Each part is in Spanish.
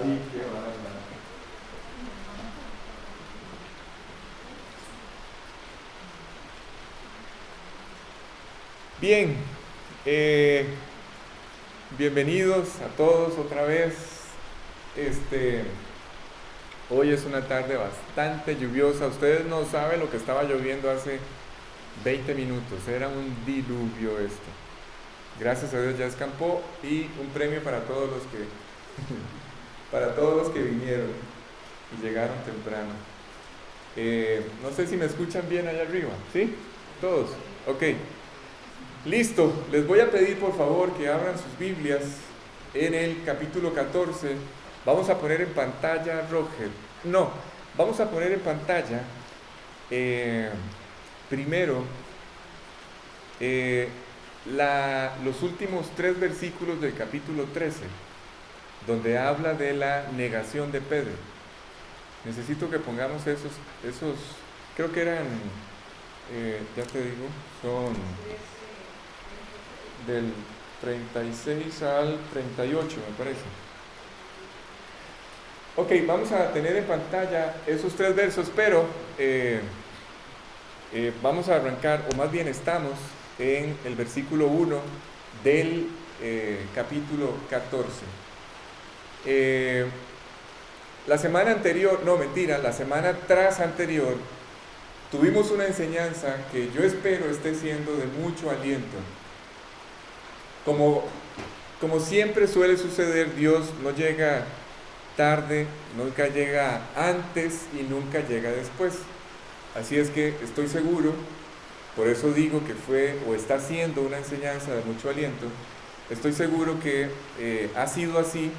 Ay, qué bárbaro. Bien, eh, bienvenidos a todos otra vez. Este, Hoy es una tarde bastante lluviosa. Ustedes no saben lo que estaba lloviendo hace 20 minutos. Era un diluvio esto. Gracias a Dios ya escampó y un premio para todos los que para todos los que vinieron y llegaron temprano. No sé si me escuchan bien allá arriba. ¿Sí? ¿Todos? Ok. Listo, les voy a pedir por favor que abran sus Biblias en el capítulo 14. Vamos a poner en pantalla, Roger. No, vamos a poner en pantalla primero los últimos 3 versículos del capítulo 13, donde habla de la negación de Pedro. Necesito que pongamos esos creo que eran, ya te digo, son del 36 al 38, me parece. Ok, vamos a tener en pantalla esos 3 versos, pero vamos a arrancar, o más bien estamos en el versículo 1 del capítulo 14. La semana anterior, no mentira, la semana tras anterior, tuvimos una enseñanza que yo espero esté siendo de mucho aliento. Como siempre suele suceder, Dios no llega tarde, nunca llega antes y nunca llega después. Así es que estoy seguro, por eso digo que fue o está siendo una enseñanza de mucho aliento. Estoy seguro que ha sido así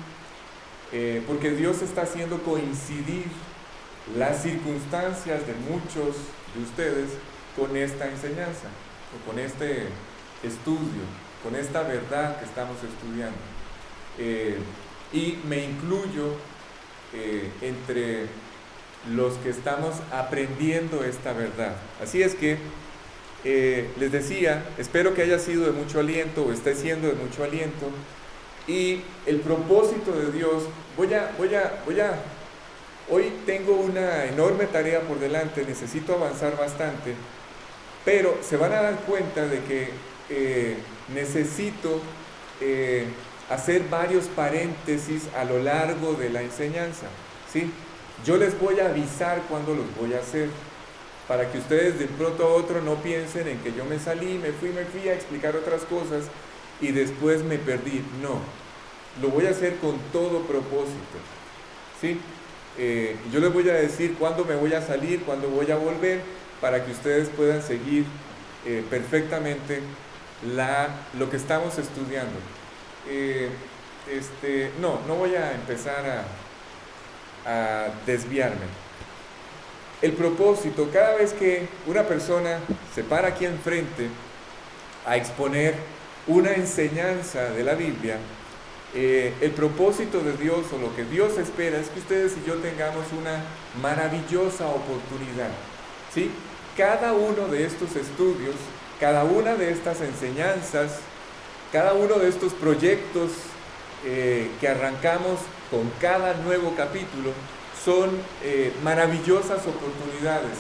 porque Dios está haciendo coincidir las circunstancias de muchos de ustedes con esta enseñanza o con este estudio, con esta verdad que estamos estudiando. Y me incluyo entre los que estamos aprendiendo esta verdad. Así es que les decía, espero que haya sido de mucho aliento o esté siendo de mucho aliento. Y el propósito de Dios, hoy tengo una enorme tarea por delante, necesito avanzar bastante, pero se van a dar cuenta de que necesito hacer varios paréntesis a lo largo de la enseñanza, ¿sí? Yo les voy a avisar cuándo los voy a hacer, para que ustedes de pronto a otro no piensen en que yo me salí, me fui a explicar otras cosas y después me perdí. No, lo voy a hacer con todo propósito, ¿sí? Yo les voy a decir cuándo me voy a salir, cuándo voy a volver, para que ustedes puedan seguir perfectamente lo que estamos estudiando. No voy a empezar a desviarme. El propósito, cada vez que una persona se para aquí enfrente a exponer una enseñanza de la Biblia, el propósito de Dios o lo que Dios espera es que ustedes y yo tengamos una maravillosa oportunidad, ¿sí? Cada uno de estos estudios, cada una de estas enseñanzas, cada uno de estos proyectos que arrancamos con cada nuevo capítulo son maravillosas oportunidades.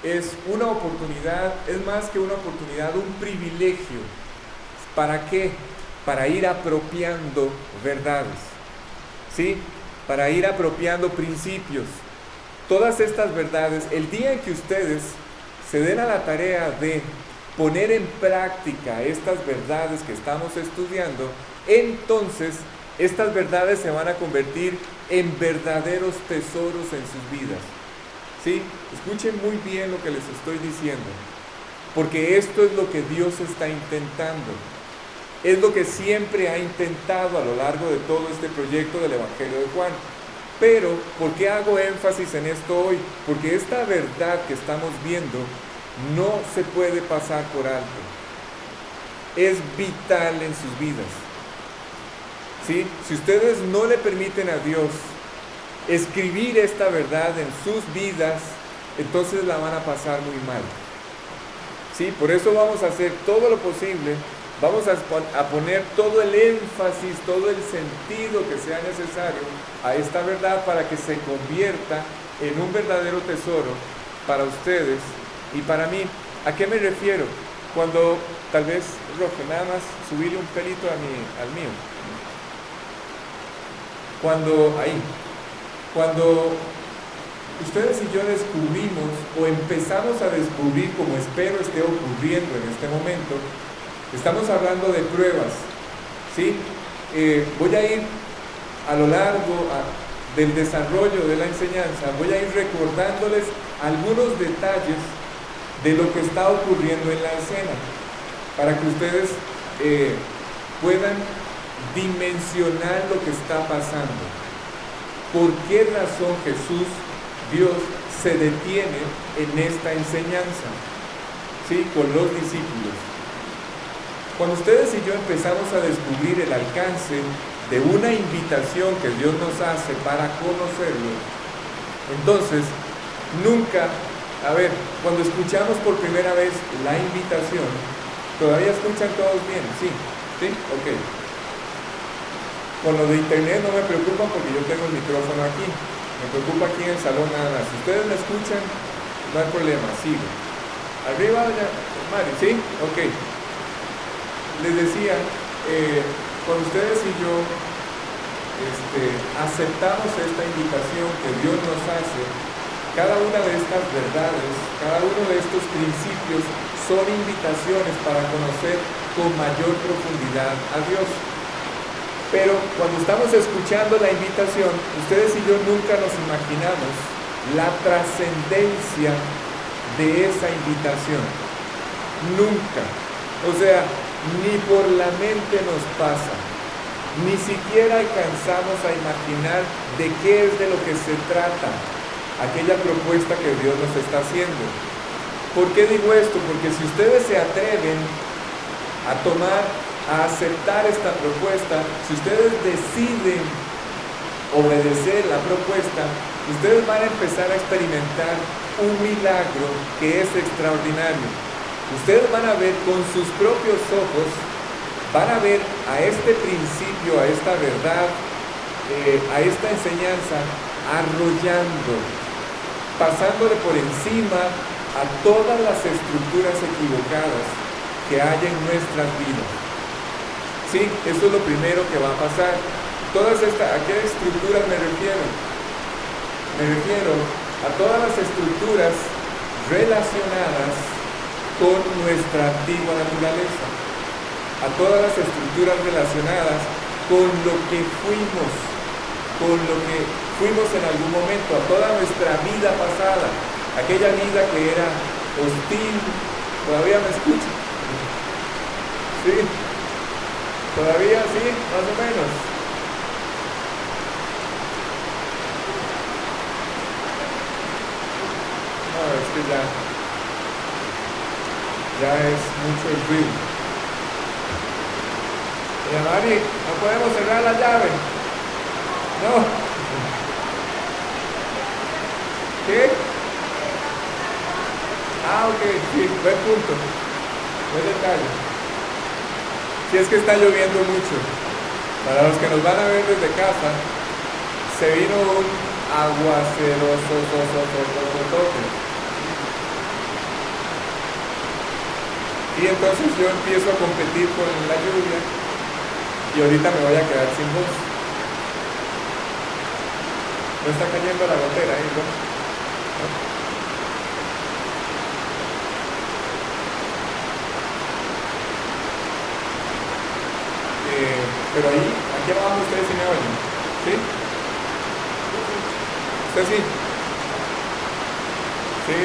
Es una oportunidad, es más que una oportunidad, un privilegio. ¿Para qué? Para ir apropiando verdades, ¿sí? Para ir apropiando principios. Todas estas verdades, el día en que ustedes se den a la tarea de poner en práctica estas verdades que estamos estudiando, entonces estas verdades se van a convertir en verdaderos tesoros en sus vidas, ¿sí? Escuchen muy bien lo que les estoy diciendo, porque esto es lo que Dios está intentando, es lo que siempre ha intentado a lo largo de todo este proyecto del Evangelio de Juan. Pero, ¿por qué hago énfasis en esto hoy? Porque esta verdad que estamos viendo no se puede pasar por alto. Es vital en sus vidas, ¿sí? Si ustedes no le permiten a Dios escribir esta verdad en sus vidas, entonces la van a pasar muy mal, ¿sí? Por eso vamos a hacer todo lo posible Vamos a poner todo el énfasis, todo el sentido que sea necesario a esta verdad para que se convierta en un verdadero tesoro para ustedes y para mí. ¿A qué me refiero? Cuando, tal vez, Roque, nada más subirle un pelito al mío. Cuando ustedes y yo descubrimos o empezamos a descubrir, como espero esté ocurriendo en este momento, estamos hablando de pruebas, ¿sí? Voy a ir a lo largo del desarrollo de la enseñanza, voy a ir recordándoles algunos detalles de lo que está ocurriendo en la escena, para que ustedes puedan dimensionar lo que está pasando. ¿Por qué razón Jesús, Dios, se detiene en esta enseñanza? ¿Sí? Con los discípulos. Cuando ustedes y yo empezamos a descubrir el alcance de una invitación que Dios nos hace para conocerlo, entonces nunca, cuando escuchamos por primera vez la invitación, ¿todavía escuchan todos bien? ¿Sí? ¿Sí? Ok. Con lo de internet no me preocupa porque yo tengo el micrófono aquí, me preocupa aquí en el salón nada más. Si ustedes me escuchan, no hay problema, sigo. Arriba, Mari, ¿sí? Ok. Les decía, cuando ustedes y yo aceptamos esta invitación que Dios nos hace, cada una de estas verdades, cada uno de estos principios son invitaciones para conocer con mayor profundidad a Dios. Pero cuando estamos escuchando la invitación, ustedes y yo nunca nos imaginamos la trascendencia de esa invitación. Nunca. O sea, ni por la mente nos pasa, ni siquiera alcanzamos a imaginar de qué es de lo que se trata aquella propuesta que Dios nos está haciendo. ¿Por qué digo esto? Porque si ustedes se atreven a aceptar esta propuesta, si ustedes deciden obedecer la propuesta, ustedes van a empezar a experimentar un milagro que es extraordinario. Ustedes van a ver con sus propios ojos, van a ver a este principio, a esta verdad, a esta enseñanza, arrollando, pasándole por encima a todas las estructuras equivocadas que hay en nuestras vidas. Sí, eso es lo primero que va a pasar. ¿A qué estructuras me refiero? Me refiero a todas las estructuras relacionadas con nuestra antigua naturaleza, a todas las estructuras relacionadas con lo que fuimos en algún momento, a toda nuestra vida pasada, aquella vida que era hostil. ¿Todavía me escuchan? ¿Sí? ¿Todavía sí? Más o menos. No, es que ya es mucho el ruido. Mari, no podemos cerrar la llave. No. ¿Qué? Ok, sí, buen punto. Buen detalle. Si es que está lloviendo mucho. Para los que nos van a ver desde casa, se vino un aguaceroso. Y entonces yo empiezo a competir con la lluvia y ahorita me voy a quedar sin voz. No está cayendo la gotera ahí, ¿no? Pero ahí, aquí abajo ustedes sí me oyen, ¿sí? ¿Usted sí? Sí,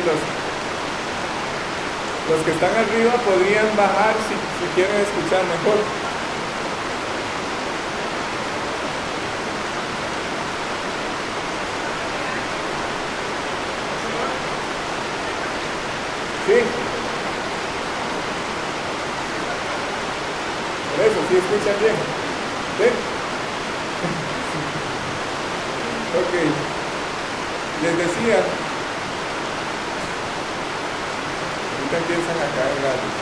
los que están arriba podrían bajar si quieren escuchar mejor. Sí. Por eso, sí escuchan bien. ¿Sí? Ok. Les decía, ahorita empiezan a caer gallos.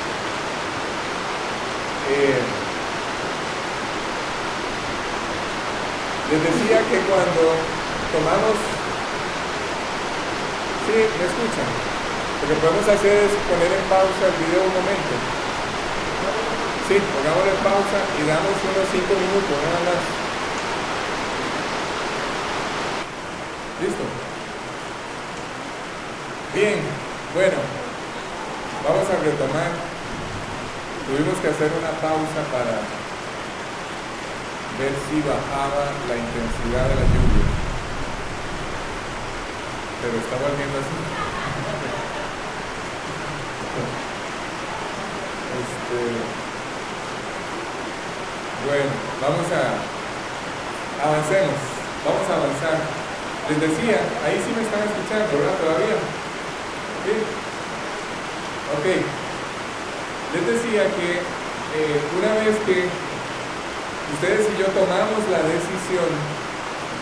Eh, les decía que cuando tomamos... Sí, me escuchan. Lo que podemos hacer es poner en pausa el video un momento. Sí, pongámoslo en pausa y damos unos 5 minutos, nada más. ¿Listo? Bien, bueno, vamos a retomar. Tuvimos que hacer una pausa para ver si bajaba la intensidad de la lluvia. Pero está volviendo así. Bueno, avancemos, vamos a avanzar. Les decía, ahí sí me están escuchando, ¿verdad? Todavía. ¿Sí? Ok. Les decía que una vez que ustedes y yo tomamos la decisión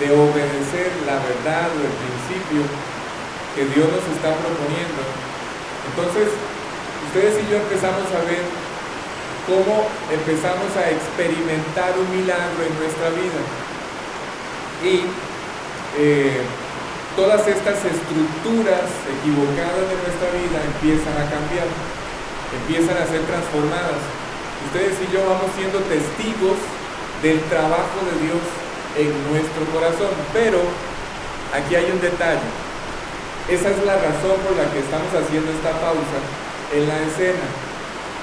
de obedecer la verdad o el principio que Dios nos está proponiendo, entonces ustedes y yo empezamos a ver cómo empezamos a experimentar un milagro en nuestra vida. Y todas estas estructuras equivocadas de nuestra vida empiezan a cambiar, empiezan a ser transformadas. Ustedes y yo vamos siendo testigos del trabajo de Dios en nuestro corazón. Pero aquí hay un detalle. Esa es la razón por la que estamos haciendo esta pausa en la escena.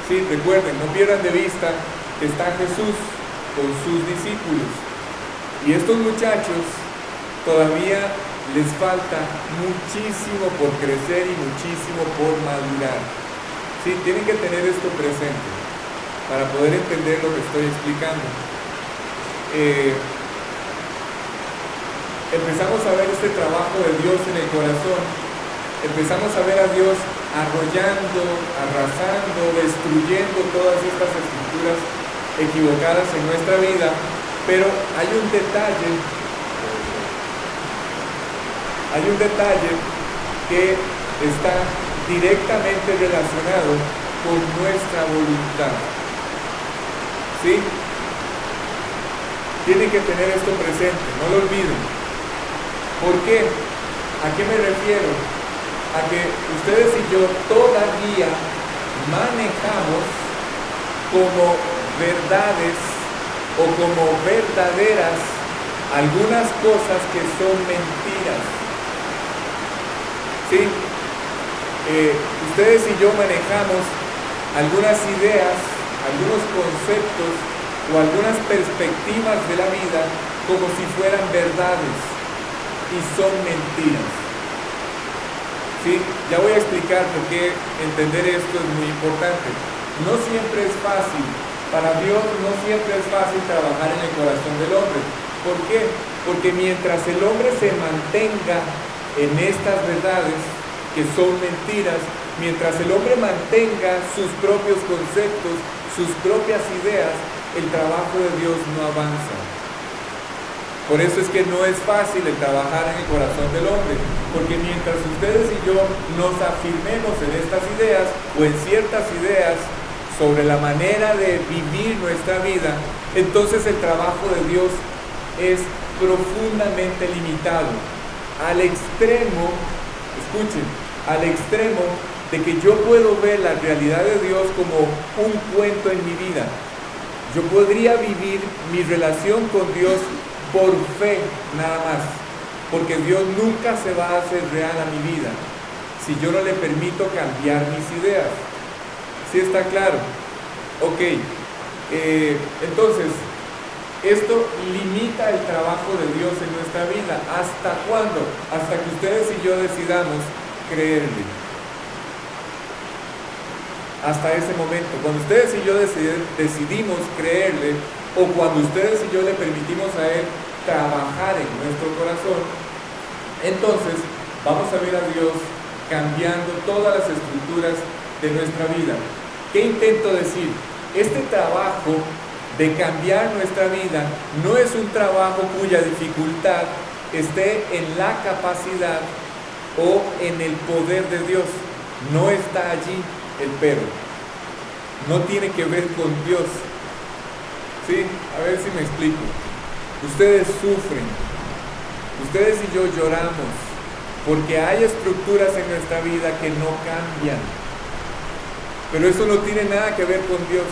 Sí, recuerden, no pierdan de vista que está Jesús con sus discípulos. Y estos muchachos todavía les falta muchísimo por crecer y muchísimo por madurar. Sí, tienen que tener esto presente para poder entender lo que estoy explicando. Empezamos a ver este trabajo de Dios en el corazón. Empezamos a ver a Dios arrollando, arrasando, destruyendo todas estas estructuras equivocadas en nuestra vida. Pero hay un detalle que está directamente relacionado con nuestra voluntad. ¿Sí? Tienen que tener esto presente, no lo olviden. ¿Por qué? ¿A qué me refiero? A que ustedes y yo todavía manejamos como verdades o como verdaderas algunas cosas que son mentiras. ¿Sí? Ustedes y yo manejamos algunas ideas, algunos conceptos o algunas perspectivas de la vida como si fueran verdades y son mentiras. ¿Sí? Ya voy a explicar por qué entender esto es muy importante. No siempre es fácil, para Dios no siempre es fácil trabajar en el corazón del hombre. ¿Por qué? Porque mientras el hombre se mantenga en estas verdades que son mentiras, mientras el hombre mantenga sus propios conceptos, sus propias ideas, el trabajo de Dios no avanza. Por eso es que no es fácil el trabajar en el corazón del hombre, porque mientras ustedes y yo nos afirmemos en estas ideas o en ciertas ideas sobre la manera de vivir nuestra vida, entonces el trabajo de Dios es profundamente limitado, al extremo, escuchen, al extremo de que yo puedo ver la realidad de Dios como un cuento en mi vida. Yo podría vivir mi relación con Dios por fe nada más, porque Dios nunca se va a hacer real a mi vida si yo no le permito cambiar mis ideas. ¿Sí está claro? Ok, entonces esto limita el trabajo de Dios en nuestra vida. ¿Hasta cuándo? Hasta que ustedes y yo decidamos creerle. Hasta ese momento, cuando ustedes y yo decidimos creerle, o cuando ustedes y yo le permitimos a Él trabajar en nuestro corazón, entonces vamos a ver a Dios cambiando todas las estructuras de nuestra vida. ¿Qué intento decir? Este trabajo de cambiar nuestra vida no es un trabajo cuya dificultad esté en la capacidad o en el poder de Dios. No está allí el pero. No tiene que ver con Dios, Sí, a ver si me explico. Ustedes sufren, ustedes y yo lloramos, porque hay estructuras en nuestra vida que no cambian. Pero eso no tiene nada que ver con Dios.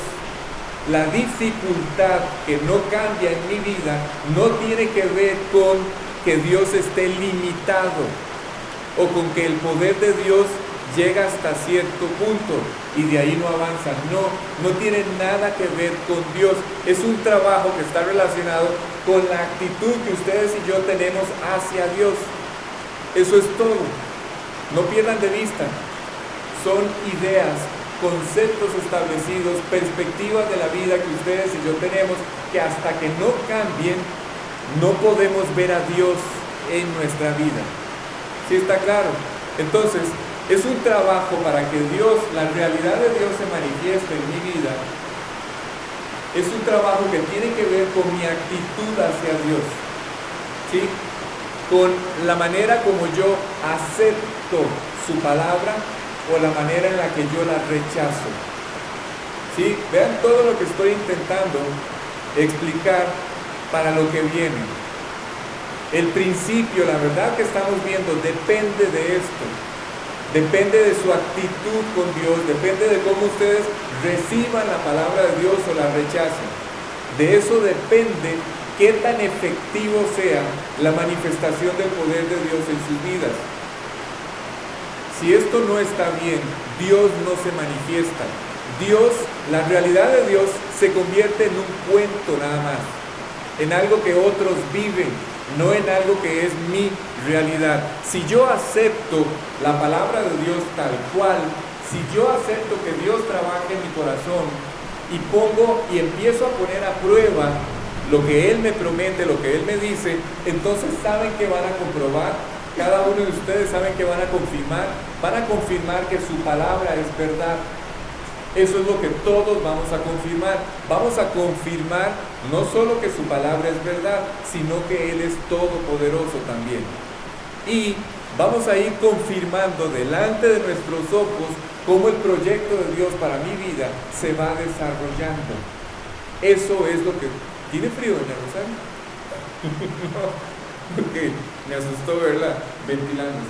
La dificultad que no cambia en mi vida no tiene que ver con que Dios esté limitado o con que el poder de Dios llega hasta cierto punto y de ahí no avanza. No tiene nada que ver con Dios. Es un trabajo que está relacionado con la actitud que ustedes y yo tenemos hacia Dios. Eso es todo. No pierdan de vista. Son ideas, conceptos establecidos, perspectivas de la vida que ustedes y yo tenemos, que hasta que no cambien, no podemos ver a Dios en nuestra vida. ¿Sí está claro? Entonces, es un trabajo para que Dios, la realidad de Dios se manifieste en mi vida. Es un trabajo que tiene que ver con mi actitud hacia Dios, ¿sí? Con la manera como yo acepto su palabra o la manera en la que yo la rechazo. ¿Sí? Vean todo lo que estoy intentando explicar para lo que viene. El principio, la verdad que estamos viendo, depende de esto. Depende de su actitud con Dios, depende de cómo ustedes reciban la palabra de Dios o la rechacen. De eso depende qué tan efectivo sea la manifestación del poder de Dios en sus vidas. Si esto no está bien, Dios no se manifiesta. Dios, la realidad de Dios se convierte en un cuento nada más, en algo que otros viven, no en algo que es mi realidad. Si yo acepto la palabra de Dios tal cual, si yo acepto que Dios trabaje en mi corazón y pongo y empiezo a poner a prueba lo que Él me promete, lo que Él me dice, entonces saben que van a comprobar, cada uno de ustedes saben que van a confirmar que su palabra es verdad. Eso es lo que todos vamos a confirmar. Vamos a confirmar no solo que su palabra es verdad, sino que Él es todopoderoso también. Y vamos a ir confirmando delante de nuestros ojos cómo el proyecto de Dios para mi vida se va desarrollando. Eso es lo que... ¿Tiene frío, doña Rosario? No, porque me asustó verla ventilándose.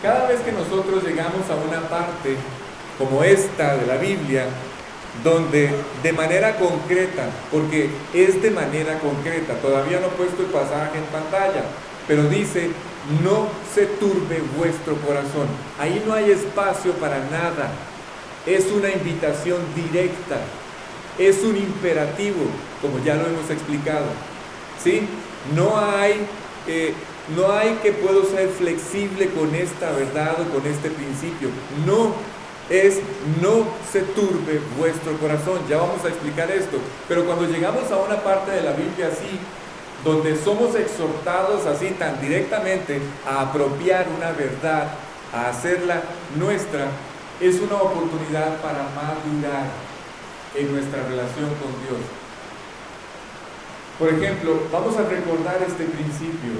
Cada vez que nosotros llegamos a una parte como esta de la Biblia, donde de manera concreta, porque es de manera concreta, todavía no he puesto el pasaje en pantalla, pero dice, no se turbe vuestro corazón. Ahí no hay espacio para nada, es una invitación directa, es un imperativo, como ya lo hemos explicado, ¿sí? No hay que puedo ser flexible con esta verdad o con este principio, no se turbe vuestro corazón. Ya vamos a explicar esto, pero cuando llegamos a una parte de la Biblia así, donde somos exhortados así tan directamente a apropiar una verdad, a hacerla nuestra, es una oportunidad para madurar en nuestra relación con Dios. Por ejemplo, vamos a recordar este principio.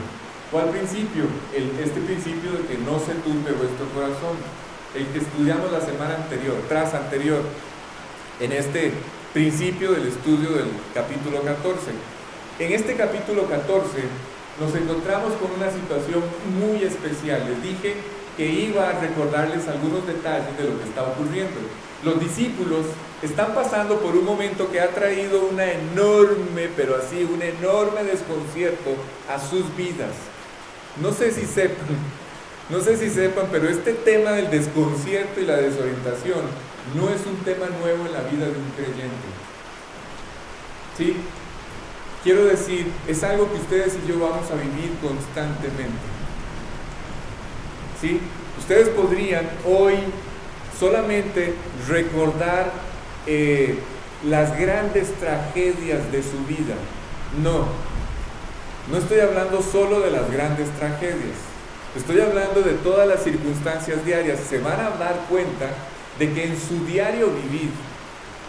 ¿Cuál principio? Este principio de que no se turbe vuestro corazón, el que estudiamos la semana anterior, en este principio del estudio del capítulo 14. En este capítulo 14 nos encontramos con una situación muy especial. Les dije que iba a recordarles algunos detalles de lo que está ocurriendo. Los discípulos están pasando por un momento que ha traído una enorme, pero así, un enorme desconcierto a sus vidas. No sé si sepan, pero este tema del desconcierto y la desorientación no es un tema nuevo en la vida de un creyente. ¿Sí? Quiero decir, es algo que ustedes y yo vamos a vivir constantemente. ¿Sí? Ustedes podrían hoy solamente recordar las grandes tragedias de su vida. No estoy hablando solo de las grandes tragedias. Estoy hablando de todas las circunstancias diarias. Se van a dar cuenta de que en su diario vivir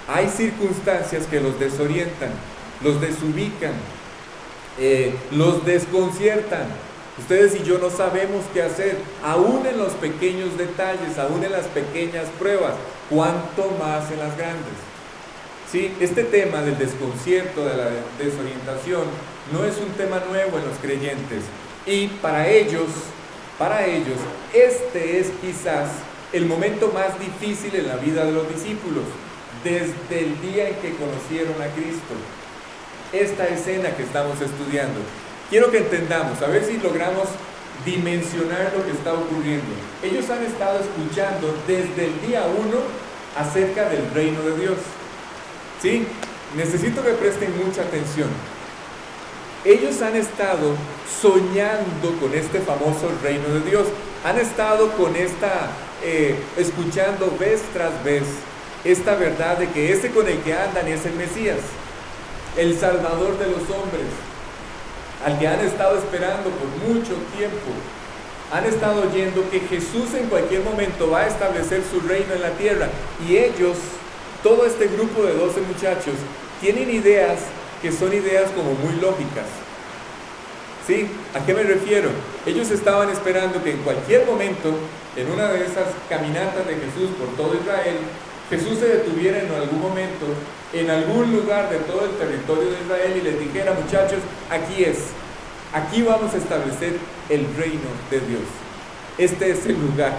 hay circunstancias que los desorientan, los desubican, los desconciertan. Ustedes y yo no sabemos qué hacer, aún en los pequeños detalles, aún en las pequeñas pruebas, cuanto más en las grandes. ¿Sí? Este tema del desconcierto, de la desorientación, no es un tema nuevo en los creyentes. Y para ellos, este es quizás el momento más difícil en la vida de los discípulos, desde el día en que conocieron a Cristo. Esta escena que estamos estudiando. Quiero que entendamos, a ver si logramos dimensionar lo que está ocurriendo. Ellos han estado escuchando desde el día 1 acerca del reino de Dios. ¿Sí? Necesito que presten mucha atención. Ellos han estado soñando con este famoso reino de Dios. Han estado con escuchando vez tras vez esta verdad de que ese con el que andan es el Mesías, el Salvador de los hombres, al que han estado esperando por mucho tiempo. Han estado oyendo que Jesús en cualquier momento va a establecer su reino en la tierra. Y ellos, todo este grupo de 12 muchachos, tienen ideas que son ideas como muy lógicas. ¿Sí? ¿A qué me refiero? Ellos estaban esperando que en cualquier momento, en una de esas caminatas de Jesús por todo Israel, Jesús se detuviera en algún momento, en algún lugar de todo el territorio de Israel y les dijera: muchachos, aquí vamos a establecer el reino de Dios. Este es el lugar.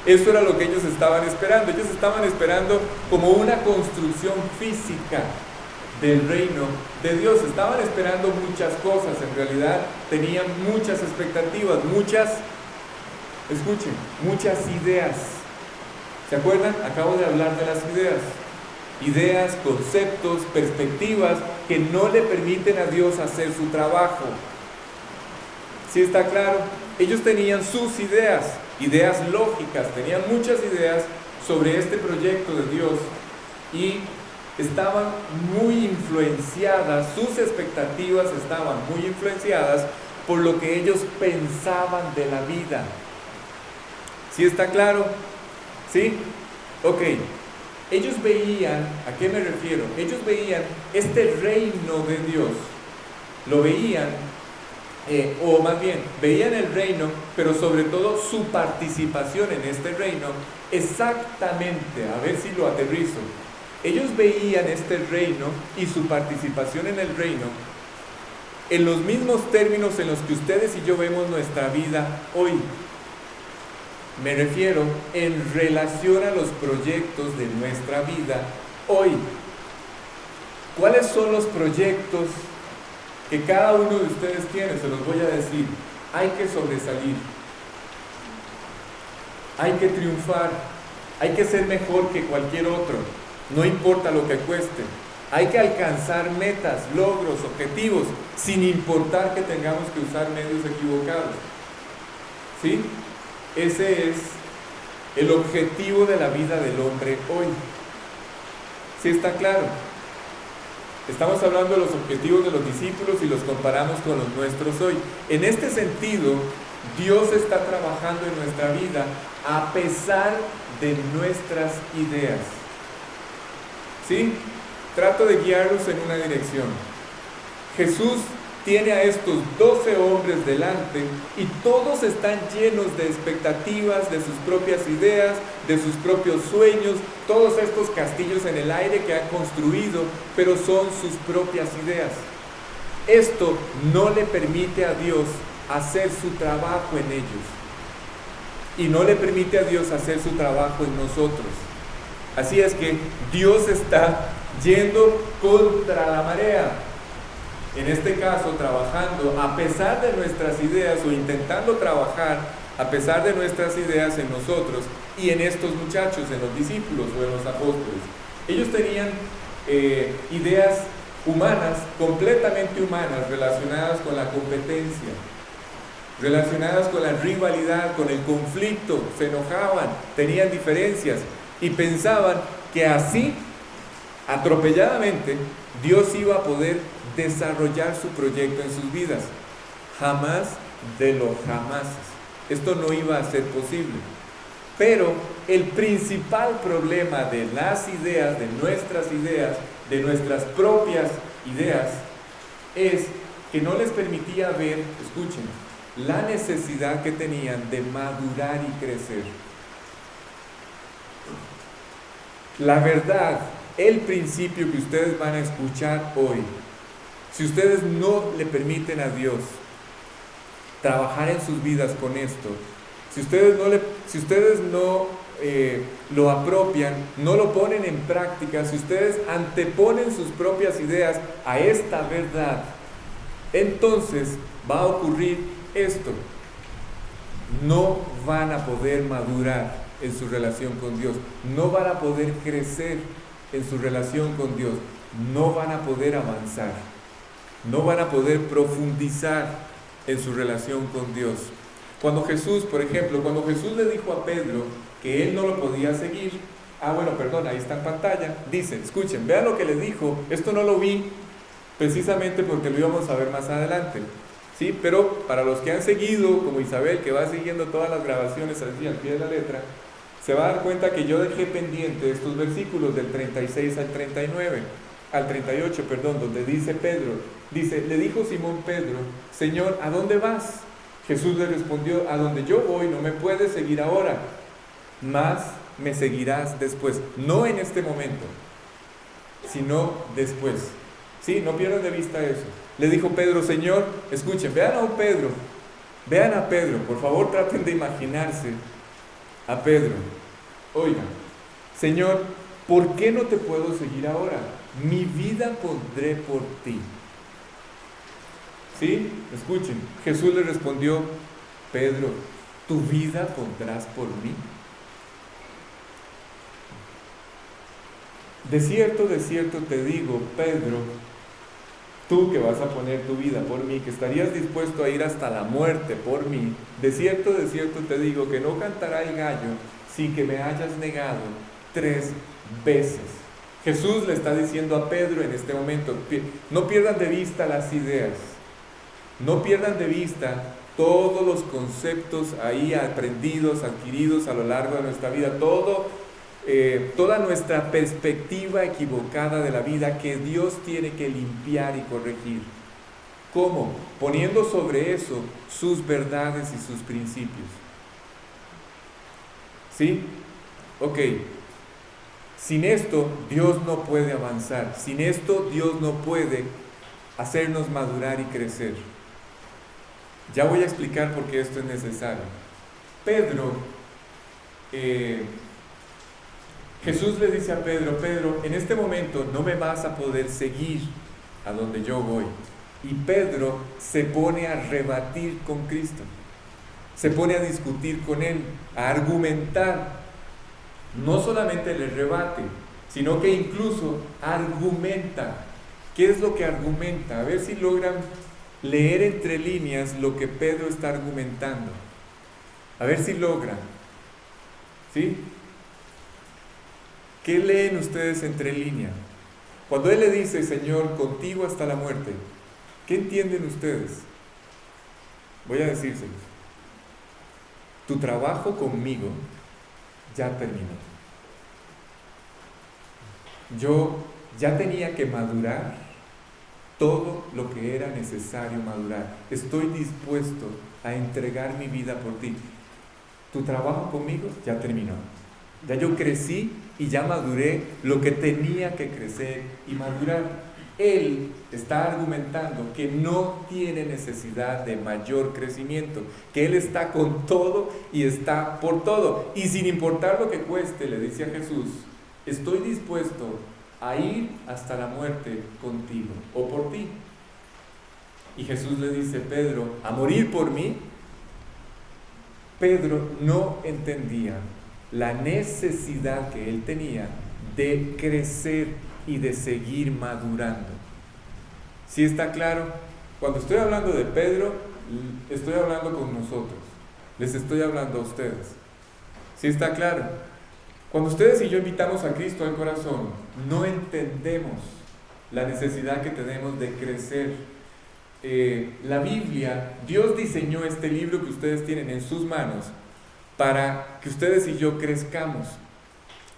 Eso era lo que ellos estaban esperando. Ellos estaban esperando como una construcción física del reino de Dios. Estaban esperando muchas cosas, en realidad tenían muchas expectativas, muchas ideas. ¿Se acuerdan? Acabo de hablar de las ideas, conceptos, perspectivas que no le permiten a Dios hacer su trabajo. ¿Sí está claro? Ellos tenían sus ideas lógicas, tenían muchas ideas sobre este proyecto de Dios y estaban muy influenciadas, sus expectativas estaban muy influenciadas por lo que ellos pensaban de la vida. ¿Sí está claro? ¿Sí? Ok. Ellos veían, ¿a qué me refiero? Ellos veían este reino de Dios, lo veían, o más bien, veían el reino, pero sobre todo su participación en este reino, exactamente, a ver si lo aterrizo. Ellos veían este reino y su participación en el reino en los mismos términos en los que ustedes y yo vemos nuestra vida hoy. Me refiero en relación a los proyectos de nuestra vida hoy. ¿Cuáles son los proyectos que cada uno de ustedes tiene? Se los voy a decir. Hay que sobresalir, hay que triunfar, hay que ser mejor que cualquier otro, no importa lo que cueste. Hay que alcanzar metas, logros, objetivos, sin importar que tengamos que usar medios equivocados. ¿Sí? Ese es el objetivo de la vida del hombre hoy. ¿Sí está claro? Estamos hablando de los objetivos de los discípulos y los comparamos con los nuestros hoy. En este sentido, Dios está trabajando en nuestra vida a pesar de nuestras ideas. ¿Sí? Trato de guiarlos en una dirección. Jesús tiene a estos 12 hombres delante y todos están llenos de expectativas, de sus propias ideas, de sus propios sueños, todos estos castillos en el aire que han construido, pero son sus propias ideas. Esto no le permite a Dios hacer su trabajo en ellos y no le permite a Dios hacer su trabajo en nosotros. Así es que Dios está yendo contra la marea. En este caso, trabajando a pesar de nuestras ideas o intentando trabajar a pesar de nuestras ideas en nosotros y en estos muchachos, en los discípulos o en los apóstoles. Ellos tenían ideas humanas, completamente humanas, relacionadas con la competencia, relacionadas con la rivalidad, con el conflicto. Se enojaban, tenían diferencias y pensaban que así, atropelladamente, Dios iba a poder desarrollar su proyecto en sus vidas. Jamás de los jamases. Esto no iba a ser posible. Pero el principal problema de las ideas, de nuestras propias ideas, es que no les permitía ver, escuchen, la necesidad que tenían de madurar y crecer. La verdad el principio que ustedes van a escuchar hoy, si ustedes no le permiten a Dios trabajar en sus vidas con esto, si ustedes no lo apropian, no lo ponen en práctica, si ustedes anteponen sus propias ideas a esta verdad, entonces va a ocurrir esto: no van a poder madurar en su relación con Dios, no van a poder crecer en su relación con Dios, no van a poder avanzar, no van a poder profundizar en su relación con Dios. Cuando Jesús, por ejemplo, cuando Jesús le dijo a Pedro que él no lo podía seguir, ahí está en pantalla, dice, escuchen, vean lo que le dijo. Esto no lo vi precisamente porque lo íbamos a ver más adelante, ¿sí? Pero para los que han seguido, como Isabel, que va siguiendo todas las grabaciones así al pie de la letra, se va a dar cuenta que yo dejé pendiente estos versículos del 36 al 38, donde dice Pedro, le dijo Simón Pedro, Señor, ¿a dónde vas? Jesús le respondió, a donde yo voy no me puedes seguir ahora, mas me seguirás después. No en este momento, sino después. Sí, no pierdan de vista eso. Le dijo Pedro, Señor, escuchen, vean a Pedro, por favor traten de imaginarse a Pedro. Oigan, Señor, ¿por qué no te puedo seguir ahora? Mi vida pondré por ti. ¿Sí? Escuchen, Jesús le respondió, Pedro, ¿tu vida pondrás por mí? De cierto te digo, Pedro, tú que vas a poner tu vida por mí, que estarías dispuesto a ir hasta la muerte por mí, de cierto te digo que no cantará el gallo sin que me hayas negado 3 veces. Jesús le está diciendo a Pedro en este momento, no pierdan de vista las ideas, no pierdan de vista todos los conceptos ahí aprendidos, adquiridos a lo largo de nuestra vida, toda nuestra perspectiva equivocada de la vida que Dios tiene que limpiar y corregir. ¿Cómo? Poniendo sobre eso sus verdades y sus principios. ¿Sí? Ok. Sin esto Dios no puede avanzar. Sin esto Dios no puede hacernos madurar y crecer. Ya voy a explicar por qué esto es necesario. Jesús le dice a Pedro, en este momento no me vas a poder seguir a donde yo voy. Y Pedro se pone a rebatir con Cristo, se pone a discutir con Él, a argumentar. No solamente le rebate, sino que incluso argumenta. ¿Qué es lo que argumenta? A ver si logran leer entre líneas lo que Pedro está argumentando. A ver si logran. ¿Sí? ¿Qué leen ustedes entre líneas? Cuando Él le dice, Señor, contigo hasta la muerte, ¿qué entienden ustedes? Voy a decírselos. Tu trabajo conmigo ya terminó. Yo ya tenía que madurar todo lo que era necesario madurar. Estoy dispuesto a entregar mi vida por ti. Tu trabajo conmigo ya terminó. Ya yo crecí y ya maduré lo que tenía que crecer y madurar. Él está argumentando que no tiene necesidad de mayor crecimiento, que Él está con todo y está por todo. Y sin importar lo que cueste, le dice a Jesús, estoy dispuesto a ir hasta la muerte contigo o por ti. Y Jesús le dice, Pedro, ¿a morir por mí? Pedro no entendía la necesidad que él tenía de crecer y de seguir madurando. ¿Sí está claro? Cuando estoy hablando de Pedro, estoy hablando con nosotros. Les estoy hablando a ustedes. ¿Sí está claro? Cuando ustedes y yo invitamos a Cristo al corazón, no entendemos la necesidad que tenemos de crecer. La Biblia, Dios diseñó este libro que ustedes tienen en sus manos para que ustedes y yo crezcamos,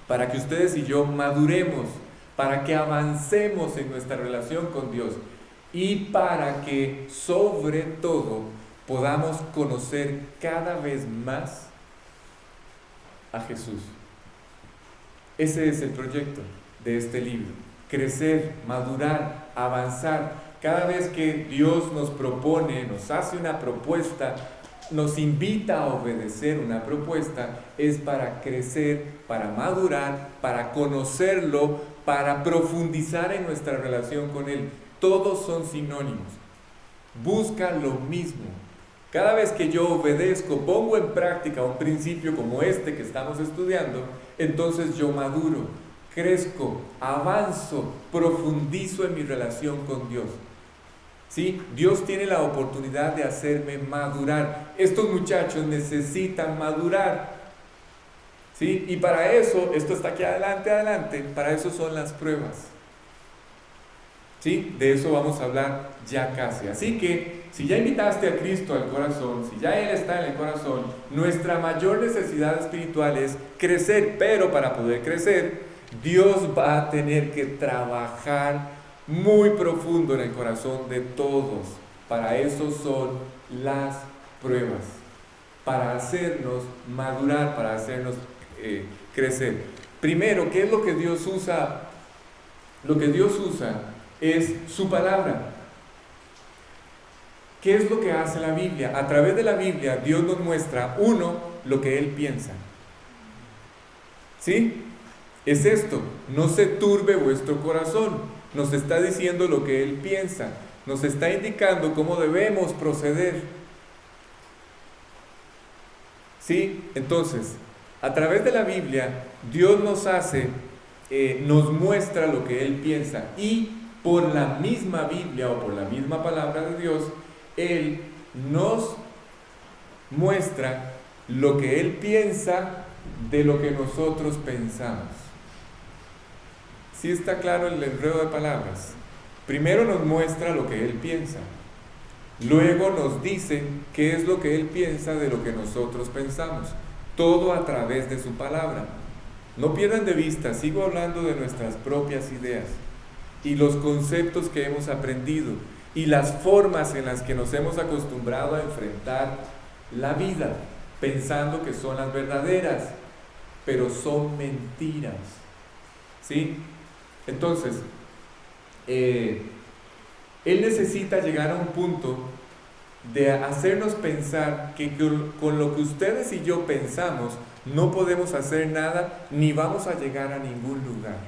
para que ustedes y yo maduremos, para que avancemos en nuestra relación con Dios y para que sobre todo podamos conocer cada vez más a Jesús. Ese es el proyecto. de este libro. Crecer, madurar, avanzar. Cada vez que Dios nos propone, nos hace una propuesta, nos invita a obedecer una propuesta, es para crecer, para madurar, para conocerlo, para profundizar en nuestra relación con Él. Todos son sinónimos. Busca lo mismo. Cada vez que yo obedezco, pongo en práctica un principio como este que estamos estudiando, entonces yo maduro, crezco, avanzo, profundizo en mi relación con Dios. ¿Sí? Dios tiene la oportunidad de hacerme madurar. Estos muchachos necesitan madurar. ¿Sí? Y para eso, esto está aquí adelante, para eso son las pruebas. ¿Sí? De eso vamos a hablar ya casi. Así que, si ya invitaste a Cristo al corazón, si ya Él está en el corazón, nuestra mayor necesidad espiritual es crecer, pero para poder crecer, Dios va a tener que trabajar muy profundo en el corazón de todos. Para eso son las pruebas, para hacernos madurar, para hacernos crecer. Primero, ¿qué es lo que Dios usa? Lo que Dios usa es su palabra. ¿Qué es lo que hace la Biblia? A través de la Biblia Dios nos muestra, uno, lo que Él piensa. ¿Sí? Es esto, no se turbe vuestro corazón. Nos está diciendo lo que Él piensa, nos está indicando cómo debemos proceder. ¿Sí? Entonces, a través de la Biblia, Dios nos muestra lo que Él piensa, y por la misma Biblia o por la misma palabra de Dios, Él nos muestra lo que Él piensa de lo que nosotros pensamos. ¿Sí está claro el enredo de palabras? Primero nos muestra lo que Él piensa. Luego nos dice qué es lo que Él piensa de lo que nosotros pensamos. Todo a través de su palabra. No pierdan de vista, sigo hablando de nuestras propias ideas y los conceptos que hemos aprendido y las formas en las que nos hemos acostumbrado a enfrentar la vida, pensando que son las verdaderas, pero son mentiras. ¿Sí? Entonces, Él necesita llegar a un punto de hacernos pensar que con lo que ustedes y yo pensamos no podemos hacer nada ni vamos a llegar a ningún lugar.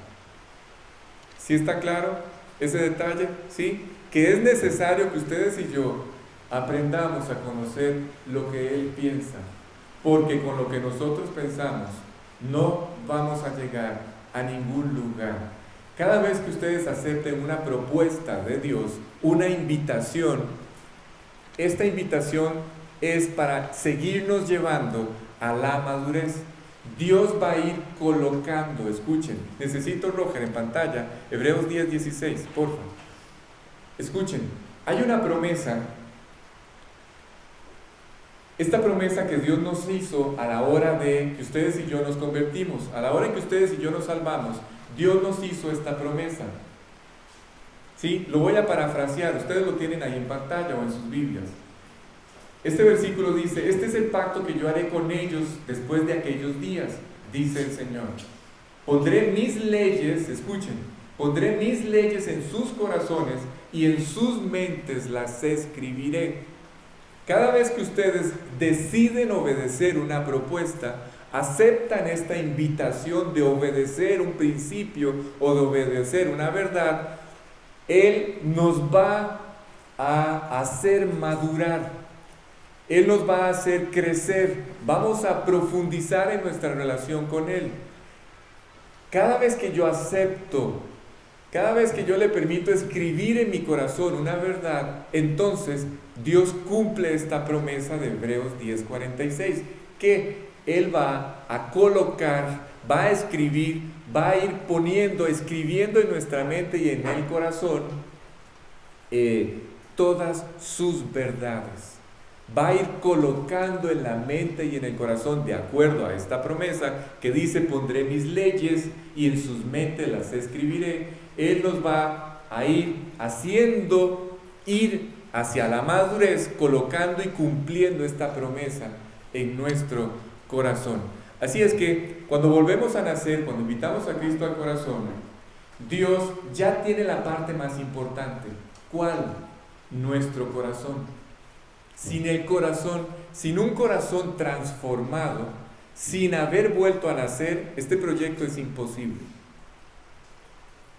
¿Sí está claro ese detalle? ¿Sí? Que es necesario que ustedes y yo aprendamos a conocer lo que Él piensa, porque con lo que nosotros pensamos no vamos a llegar a ningún lugar. Cada vez que ustedes acepten una propuesta de Dios, una invitación, esta invitación es para seguirnos llevando a la madurez. Dios va a ir colocando, escuchen, necesito Roger en pantalla, Hebreos 10:16, por favor. Escuchen, hay una promesa, esta promesa que Dios nos hizo a la hora de que ustedes y yo nos convertimos, a la hora en que ustedes y yo nos salvamos. Dios nos hizo esta promesa. ¿Sí? Lo voy a parafrasear, ustedes lo tienen ahí en pantalla o en sus Biblias. Este versículo dice: este es el pacto que yo haré con ellos después de aquellos días, dice el Señor. Pondré mis leyes, escuchen, pondré mis leyes en sus corazones y en sus mentes las escribiré. Cada vez que ustedes deciden obedecer una propuesta, aceptan esta invitación de obedecer un principio o de obedecer una verdad, Él nos va a hacer madurar, Él nos va a hacer crecer, vamos a profundizar en nuestra relación con Él. Cada vez que yo acepto, cada vez que yo le permito escribir en mi corazón una verdad, entonces Dios cumple esta promesa de Hebreos 10:46, que Él va a colocar, va a escribir, va a ir escribiendo en nuestra mente y en el corazón todas sus verdades. Va a ir colocando en la mente y en el corazón, de acuerdo a esta promesa que dice: pondré mis leyes y en sus mentes las escribiré. Él nos va a ir haciendo ir hacia la madurez, colocando y cumpliendo esta promesa en nuestro corazón. Así es que cuando volvemos a nacer, cuando invitamos a Cristo al corazón, Dios ya tiene la parte más importante. ¿Cuál? Nuestro corazón. Sin el corazón, sin un corazón transformado, sin haber vuelto a nacer, este proyecto es imposible.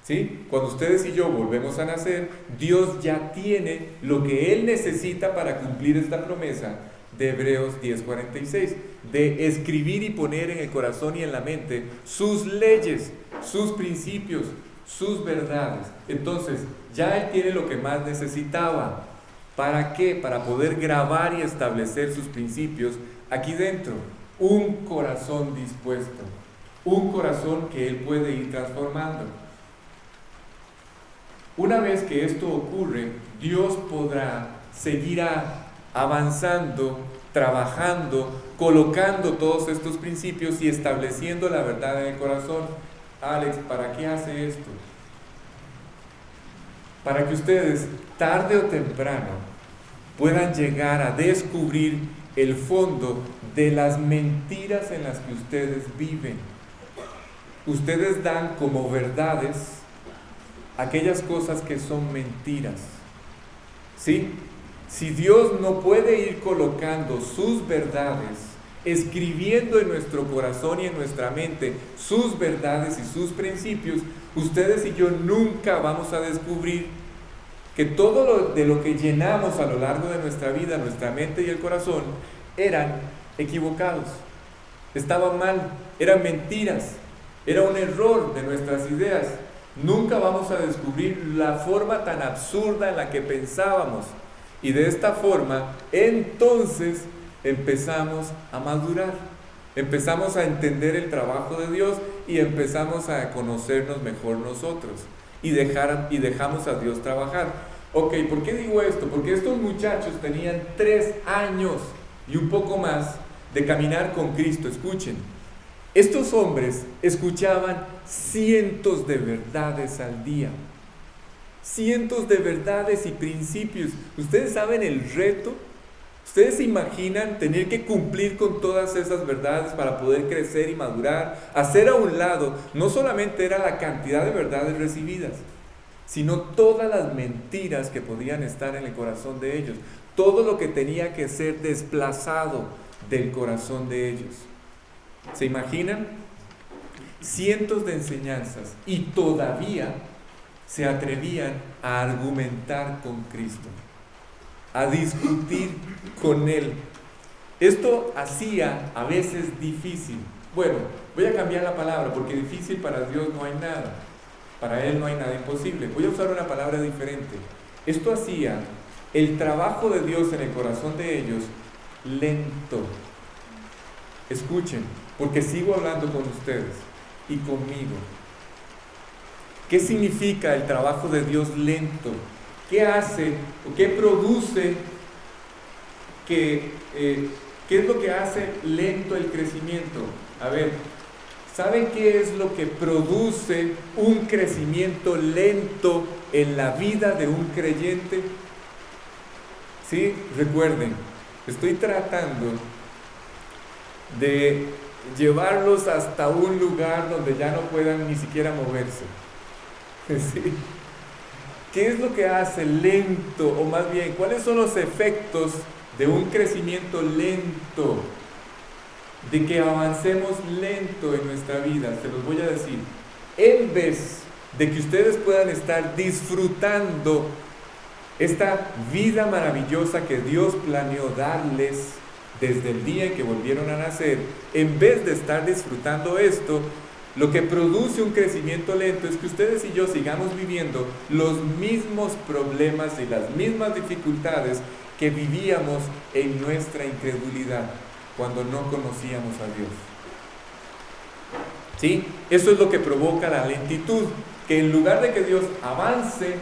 ¿Sí? Cuando ustedes y yo volvemos a nacer, Dios ya tiene lo que Él necesita para cumplir esta promesa de Hebreos 10:46, de escribir y poner en el corazón y en la mente sus leyes, sus principios, sus verdades. Entonces, ya Él tiene lo que más necesitaba. ¿Para qué? Para poder grabar y establecer sus principios aquí dentro. Un corazón dispuesto, un corazón que Él puede ir transformando. Una vez que esto ocurre, Dios podrá seguir avanzando, trabajando, colocando todos estos principios y estableciendo la verdad en el corazón. Alex, ¿para qué hace esto? Para que ustedes, tarde o temprano, puedan llegar a descubrir el fondo de las mentiras en las que ustedes viven. Ustedes dan como verdades aquellas cosas que son mentiras. ¿Sí? Si Dios no puede ir colocando sus verdades, escribiendo en nuestro corazón y en nuestra mente sus verdades y sus principios, ustedes y yo nunca vamos a descubrir que todo de lo que llenamos a lo largo de nuestra vida, nuestra mente y el corazón, eran equivocados, estaban mal, eran mentiras, era un error de nuestras ideas. Nunca vamos a descubrir la forma tan absurda en la que pensábamos. Y de esta forma, entonces, empezamos a madurar. Empezamos a entender el trabajo de Dios y empezamos a conocernos mejor nosotros. Y dejamos a Dios trabajar. Ok, ¿por qué digo esto? Porque estos muchachos tenían 3 años y un poco más de caminar con Cristo. Escuchen. Estos hombres escuchaban cientos de verdades al día, cientos de verdades y principios. ¿Ustedes saben el reto? ¿Ustedes se imaginan tener que cumplir con todas esas verdades para poder crecer y madurar? Hacer a un lado, no solamente era la cantidad de verdades recibidas, sino todas las mentiras que podían estar en el corazón de ellos, todo lo que tenía que ser desplazado del corazón de ellos. ¿Se imaginan? Cientos de enseñanzas y todavía se atrevían a argumentar con Cristo, a discutir con Él. Esto hacía a veces difícil. Bueno, voy a cambiar la palabra porque difícil para Dios no hay nada. Para Él no hay nada imposible. Voy a usar una palabra diferente. Esto hacía el trabajo de Dios en el corazón de ellos lento. Escuchen, porque sigo hablando con ustedes y conmigo. ¿Qué significa el trabajo de Dios lento? ¿Qué hace o qué produce? ¿Qué es lo que hace lento el crecimiento? A ver, ¿saben qué es lo que produce un crecimiento lento en la vida de un creyente? Sí, recuerden, estoy tratando de llevarlos hasta un lugar donde ya no puedan ni siquiera moverse. ¿Sí? ¿Qué es lo que hace lento? O más bien, ¿cuáles son los efectos de un crecimiento lento? De que avancemos lento en nuestra vida. Se los voy a decir. En vez de que ustedes puedan estar disfrutando esta vida maravillosa que Dios planeó darles desde el día en que volvieron a nacer, en vez de estar disfrutando esto, lo que produce un crecimiento lento es que ustedes y yo sigamos viviendo los mismos problemas y las mismas dificultades que vivíamos en nuestra incredulidad cuando no conocíamos a Dios. ¿Sí? Eso es lo que provoca la lentitud, que en lugar de que Dios avance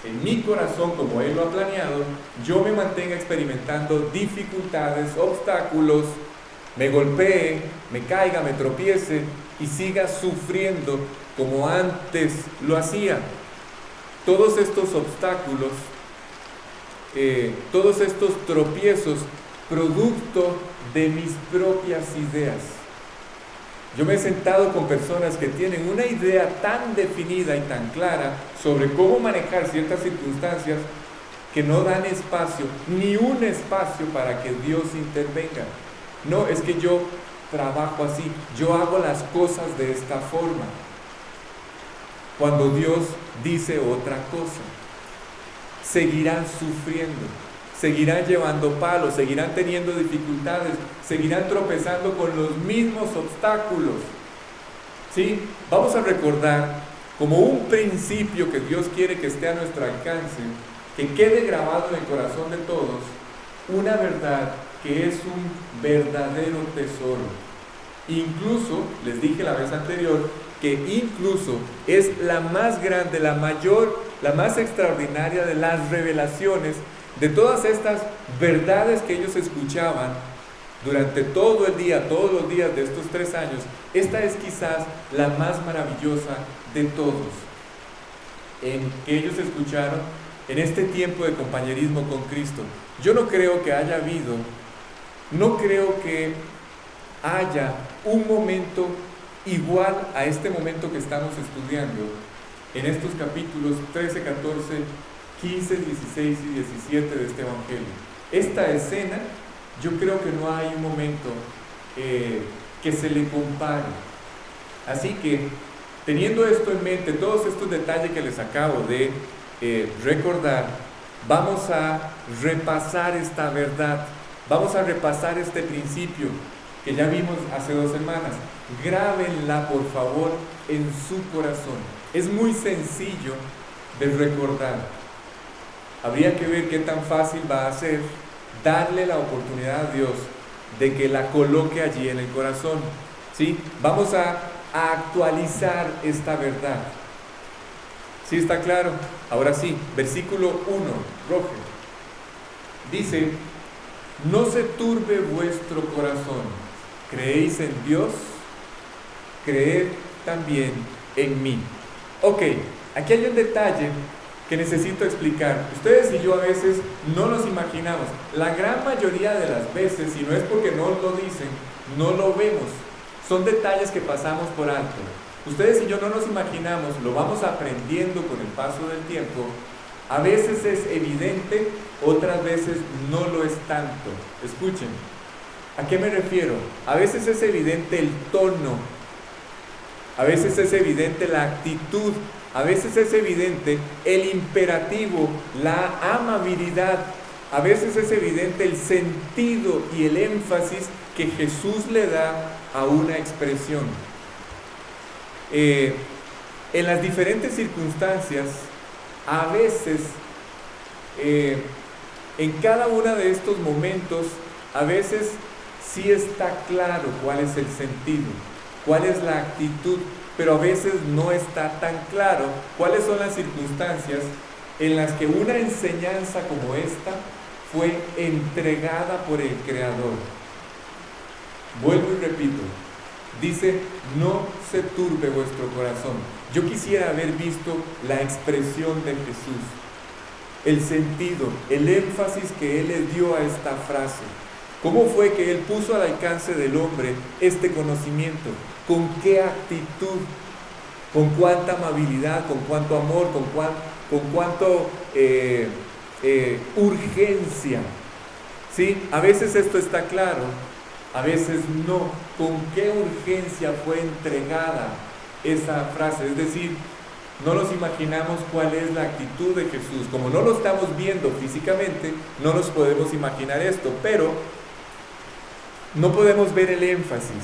en mi corazón como Él lo ha planeado, yo me mantenga experimentando dificultades, obstáculos, me golpee, me caiga, me tropiece y siga sufriendo como antes lo hacía. Todos estos obstáculos, todos estos tropiezos, producto de mis propias ideas, Yo me he sentado con personas que tienen una idea tan definida y tan clara sobre cómo manejar ciertas circunstancias que no dan espacio, ni un espacio para que Dios intervenga. No, es que yo trabajo así, yo hago las cosas de esta forma. Cuando Dios dice otra cosa, seguirán sufriendo, seguirán llevando palos, seguirán teniendo dificultades, seguirán tropezando con los mismos obstáculos. ¿Sí? Vamos a recordar como un principio que Dios quiere que esté a nuestro alcance, que quede grabado en el corazón de todos, una verdad que es un verdadero tesoro. Incluso, les dije la vez anterior, que incluso es la más grande, la mayor, la más extraordinaria de las revelaciones de todas estas verdades que ellos escuchaban durante todo el día, todos los días de estos 3 años. Esta es quizás la más maravillosa de todos, en que ellos escucharon en este tiempo de compañerismo con Cristo. Yo no creo que haya un momento igual a este momento que estamos estudiando en estos capítulos 13, 14, 15, 16 y 17 de este Evangelio. Esta escena, yo creo que no hay un momento que se le compare. Así que, teniendo esto en mente, todos estos detalles que les acabo de recordar, vamos a repasar esta verdad, vamos a repasar este principio que ya vimos hace 2 semanas. Grábenla, por favor, en su corazón. Es muy sencillo de recordar. Habría que ver qué tan fácil va a ser darle la oportunidad a Dios de que la coloque allí en el corazón. ¿Sí? Vamos a actualizar esta verdad. ¿Sí está claro? Ahora sí, versículo 1, Roger. Dice: no se turbe vuestro corazón. ¿Creéis en Dios? Creed también en mí. Ok, aquí hay un detalle que necesito explicar. Ustedes y yo a veces no nos imaginamos. La gran mayoría de las veces, si no es porque no lo dicen, no lo vemos. Son detalles que pasamos por alto. Ustedes y yo no nos imaginamos, lo vamos aprendiendo con el paso del tiempo. A veces es evidente, otras veces no lo es tanto. Escuchen, ¿a qué me refiero? A veces es evidente el tono, a veces es evidente la actitud, a veces es evidente el imperativo, la amabilidad, a veces es evidente el sentido y el énfasis que Jesús le da a una expresión. En las diferentes circunstancias, a veces, en cada uno de estos momentos, a veces sí está claro cuál es el sentido, cuál es la actitud, pero a veces no está tan claro cuáles son las circunstancias en las que una enseñanza como esta fue entregada por el Creador. Vuelvo y repito, dice: no se turbe vuestro corazón. Yo quisiera haber visto la expresión de Jesús, el sentido, el énfasis que Él le dio a esta frase. ¿Cómo fue que Él puso al alcance del hombre este conocimiento? ¿Con qué actitud? ¿Con cuánta amabilidad? ¿Con cuánto amor? ¿Con cuánto urgencia? ¿Sí? A veces esto está claro, a veces no. ¿Con qué urgencia fue entregada esa frase? Es decir, no nos imaginamos cuál es la actitud de Jesús. Como no lo estamos viendo físicamente, no nos podemos imaginar esto, pero no podemos ver el énfasis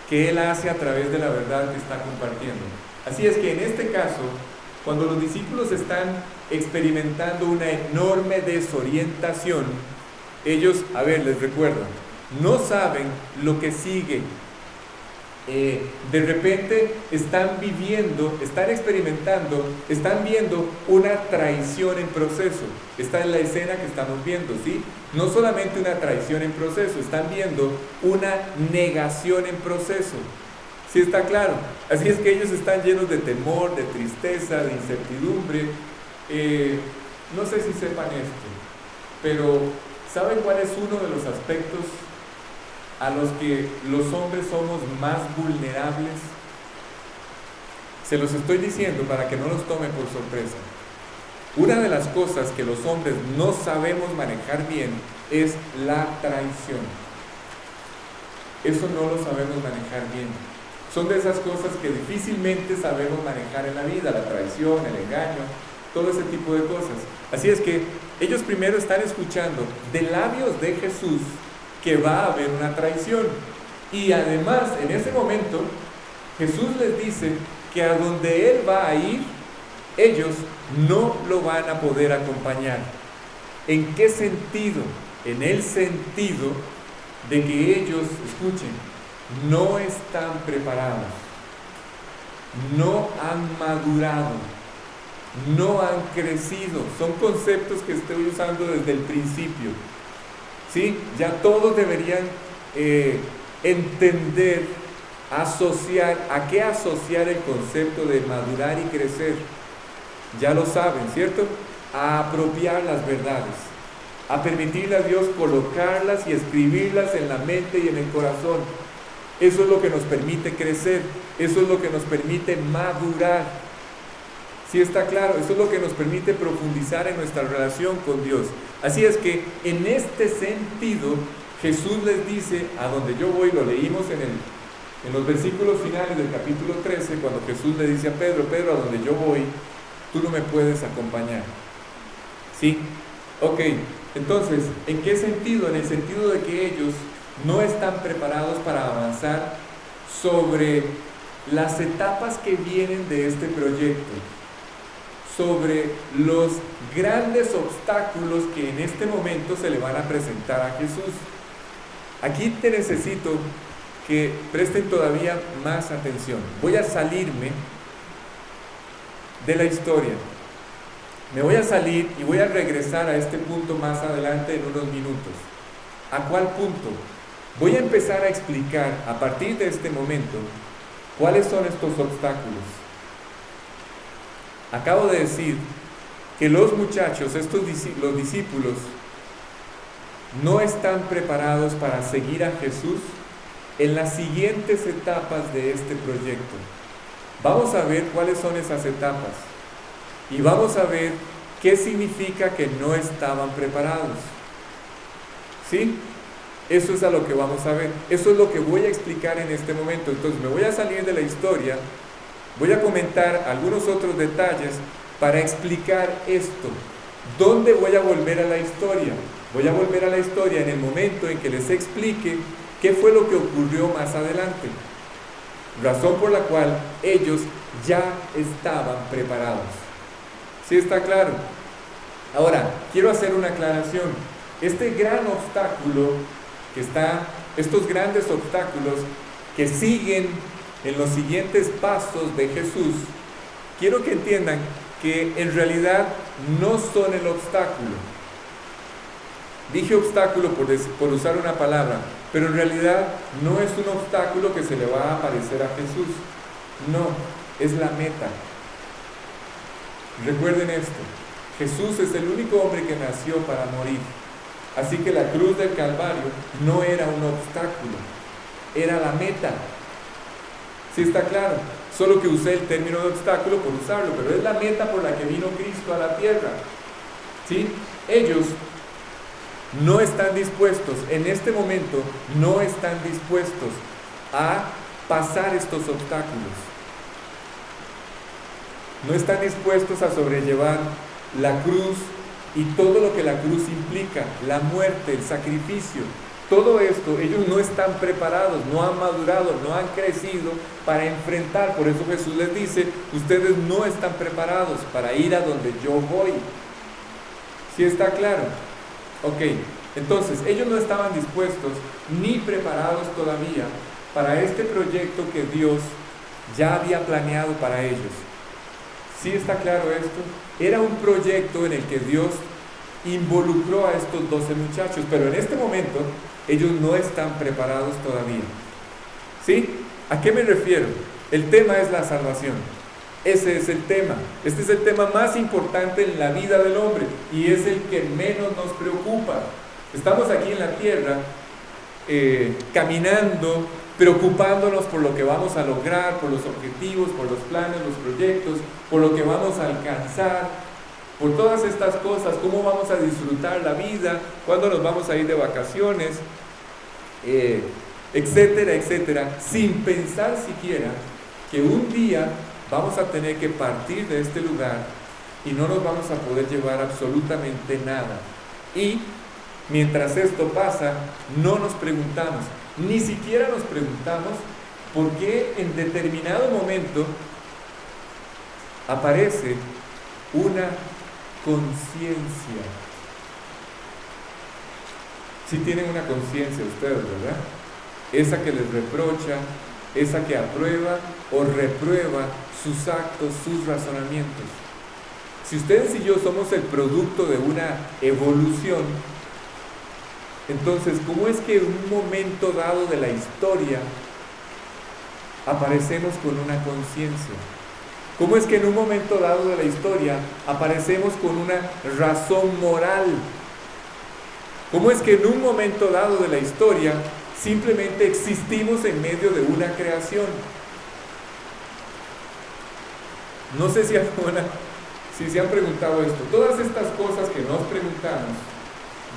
que Él hace a través de la verdad que está compartiendo. Así es que en este caso, cuando los discípulos están experimentando una enorme desorientación, ellos, les recuerdo, no saben lo que sigue. De repente están experimentando, están viendo una traición en proceso. Esta es la escena que estamos viendo, ¿sí? No solamente una traición en proceso, están viendo una negación en proceso. ¿Sí está claro? Así es que ellos están llenos de temor, de tristeza, de incertidumbre. No sé si sepan esto, pero ¿saben cuál es uno de los aspectos a los que los hombres somos más vulnerables? Se los estoy diciendo para que no los tomen por sorpresa. Una de las cosas que los hombres no sabemos manejar bien es la traición. Eso no lo sabemos manejar bien. Son de esas cosas que difícilmente sabemos manejar en la vida, la traición, el engaño, todo ese tipo de cosas. Así es que ellos primero están escuchando de labios de Jesús que va a haber una traición. Y además, en ese momento, Jesús les dice que a donde Él va a ir, ellos no lo van a poder acompañar. ¿En qué sentido? En el sentido de que ellos, escuchen, no están preparados, no han madurado, no han crecido. Son conceptos que estoy usando desde el principio. ¿Sí? Ya todos deberían entender, asociar, ¿a qué asociar el concepto de madurar y crecer? Ya lo saben, ¿cierto? A apropiar las verdades, a permitirle a Dios colocarlas y escribirlas en la mente y en el corazón. Eso es lo que nos permite crecer, eso es lo que nos permite madurar. ¿Sí está claro? Eso es lo que nos permite profundizar en nuestra relación con Dios. Así es que en este sentido, Jesús les dice, a donde yo voy, lo leímos en los versículos finales del capítulo 13, cuando Jesús le dice a Pedro, Pedro, a donde yo voy, tú no me puedes acompañar. ¿Sí? Ok, entonces, ¿en qué sentido? En el sentido de que ellos no están preparados para avanzar sobre las etapas que vienen de este proyecto, sobre los grandes obstáculos que en este momento se le van a presentar a Jesús. Aquí te necesito que presten todavía más atención. Voy a salirme de la historia. Me voy a salir y voy a regresar a este punto más adelante en unos minutos. ¿A cuál punto? Voy a empezar a explicar a partir de este momento cuáles son estos obstáculos. Acabo de decir que los muchachos, los discípulos, no están preparados para seguir a Jesús en las siguientes etapas de este proyecto. Vamos a ver cuáles son esas etapas y vamos a ver qué significa que no estaban preparados. ¿Sí? Eso es a lo que vamos a ver. Eso es lo que voy a explicar en este momento. Entonces me voy a salir de la historia, voy a comentar algunos otros detalles para explicar esto. ¿Dónde voy a volver a la historia? Voy a volver a la historia en el momento en que les explique qué fue lo que ocurrió más adelante. Razón por la cual ellos ya estaban preparados. ¿Sí está claro? Ahora, quiero hacer una aclaración. Este gran obstáculo que está, estos grandes obstáculos que siguen en los siguientes pasos de Jesús, quiero que entiendan que en realidad no son el obstáculo. Dije obstáculo por usar una palabra, pero en realidad no es un obstáculo que se le va a aparecer a Jesús. No, es la meta. Recuerden esto, Jesús es el único hombre que nació para morir. Así que la cruz del Calvario no era un obstáculo, era la meta. ¿Sí está claro? Solo que usé el término de obstáculo por usarlo, pero es la meta por la que vino Cristo a la tierra. ¿Sí? Ellos no están dispuestos, en este momento, no están dispuestos a pasar estos obstáculos. No están dispuestos a sobrellevar la cruz y todo lo que la cruz implica, la muerte, el sacrificio. Todo esto, ellos no están preparados, no han madurado, no han crecido para enfrentar. Por eso Jesús les dice, ustedes no están preparados para ir a donde yo voy. ¿Sí está claro? Ok, entonces ellos no estaban dispuestos ni preparados todavía para este proyecto que Dios ya había planeado para ellos. ¿Sí está claro esto? Era un proyecto en el que Dios involucró a estos 12 muchachos, pero en este momento ellos no están preparados todavía. ¿Sí? ¿A qué me refiero? El tema es la salvación. Ese es el tema. Este es el tema más importante en la vida del hombre y es el que menos nos preocupa. Estamos aquí en la tierra caminando, preocupándonos por lo que vamos a lograr, por los objetivos, por los planes, los proyectos, por lo que vamos a alcanzar, por todas estas cosas, cómo vamos a disfrutar la vida, cuándo nos vamos a ir de vacaciones, etcétera, etcétera, sin pensar siquiera que un día vamos a tener que partir de este lugar y no nos vamos a poder llevar absolutamente nada. Y mientras esto pasa, no nos preguntamos, ni siquiera nos preguntamos por qué en determinado momento aparece una conciencia. Si tienen una conciencia ustedes, ¿verdad? Esa que les reprocha, esa que aprueba o reprueba sus actos, sus razonamientos. Si ustedes y yo somos el producto de una evolución, entonces, ¿cómo es que en un momento dado de la historia aparecemos con una conciencia? ¿Cómo es que en un momento dado de la historia aparecemos con una razón moral? ¿Cómo es que en un momento dado de la historia simplemente existimos en medio de una creación? No sé si se han preguntado esto. Todas estas cosas que nos preguntamos,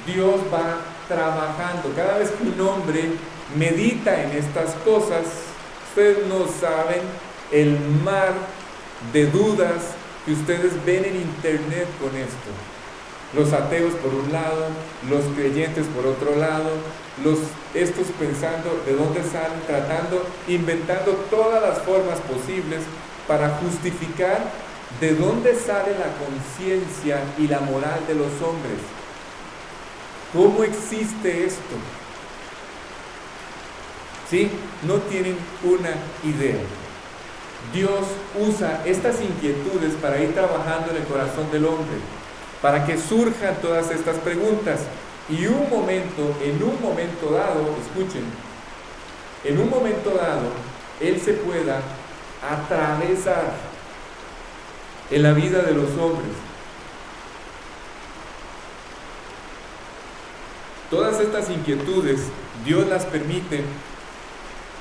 Dios va trabajando. Cada vez que un hombre medita en estas cosas, ustedes no saben el mar de dudas que ustedes ven en internet con esto. Los ateos por un lado, los creyentes por otro lado, estos pensando de dónde salen, tratando, inventando todas las formas posibles para justificar de dónde sale la conciencia y la moral de los hombres. ¿Cómo existe esto? ¿Sí? No tienen una idea. Dios usa estas inquietudes para ir trabajando en el corazón del hombre, para que surjan todas estas preguntas. Y en un momento dado, escuchen, en un momento dado, Él se pueda atravesar en la vida de los hombres. Todas estas inquietudes, Dios las permite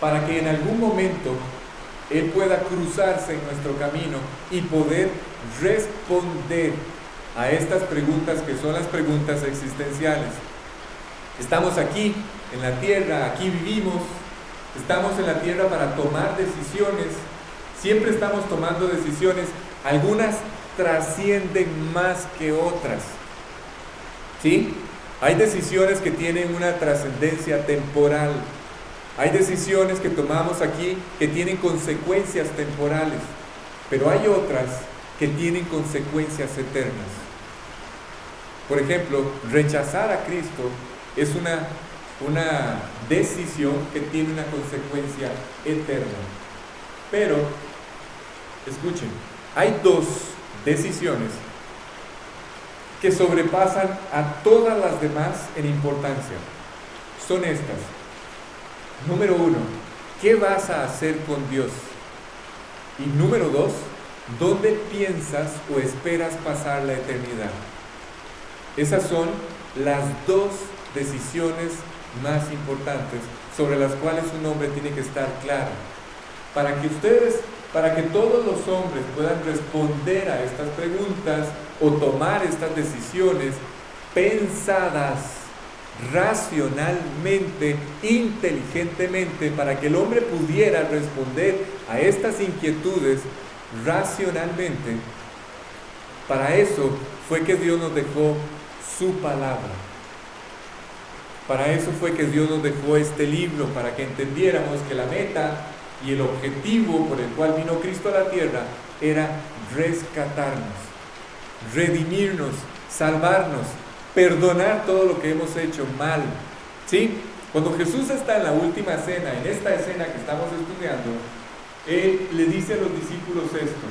para que en algún momento Él pueda cruzarse en nuestro camino y poder responder a estas preguntas que son las preguntas existenciales. Estamos aquí en la tierra, aquí vivimos, estamos en la tierra para tomar decisiones, siempre estamos tomando decisiones, algunas trascienden más que otras, ¿sí? Hay decisiones que tienen una trascendencia temporal, hay decisiones que tomamos aquí que tienen consecuencias temporales, pero hay otras que tienen consecuencias eternas. Por ejemplo, rechazar a Cristo es una decisión que tiene una consecuencia eterna. Pero, escuchen, hay dos decisiones que sobrepasan a todas las demás en importancia. Son estas. Número 1, ¿qué vas a hacer con Dios? Y número 2, ¿dónde piensas o esperas pasar la eternidad? Esas son las dos decisiones más importantes sobre las cuales un hombre tiene que estar claro. Para que todos los hombres puedan responder a estas preguntas o tomar estas decisiones pensadas racionalmente, inteligentemente, para que el hombre pudiera responder a estas inquietudes racionalmente. Para eso fue que Dios nos dejó su palabra. Para eso fue que Dios nos dejó este libro, para que entendiéramos que la meta y el objetivo por el cual vino Cristo a la tierra era rescatarnos, redimirnos, salvarnos, perdonar todo lo que hemos hecho mal. ¿Sí? Cuando Jesús está en la última cena, en esta escena que estamos estudiando, Él le dice a los discípulos esto: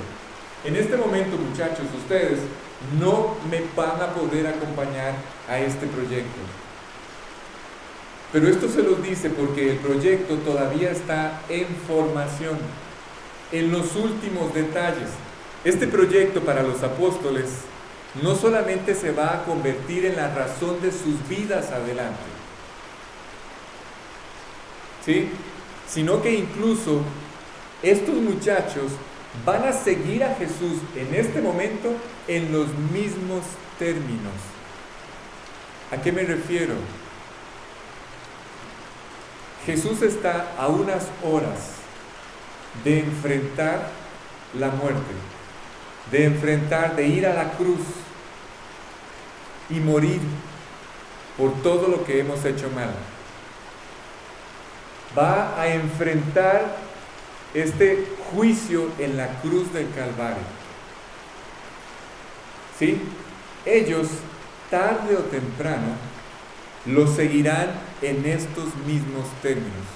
en este momento, muchachos, ustedes no me van a poder acompañar a este proyecto. Pero esto se los dice porque el proyecto todavía está en formación, en los últimos detalles. Este proyecto para los apóstoles no solamente se va a convertir en la razón de sus vidas adelante, ¿sí? Sino que incluso estos muchachos van a seguir a Jesús en este momento en los mismos términos. ¿A qué me refiero? Jesús está a unas horas de enfrentar la muerte, de ir a la cruz y morir por todo lo que hemos hecho mal. Va a enfrentar este juicio en la cruz del Calvario. ¿Sí? Ellos, tarde o temprano, lo seguirán en estos mismos términos.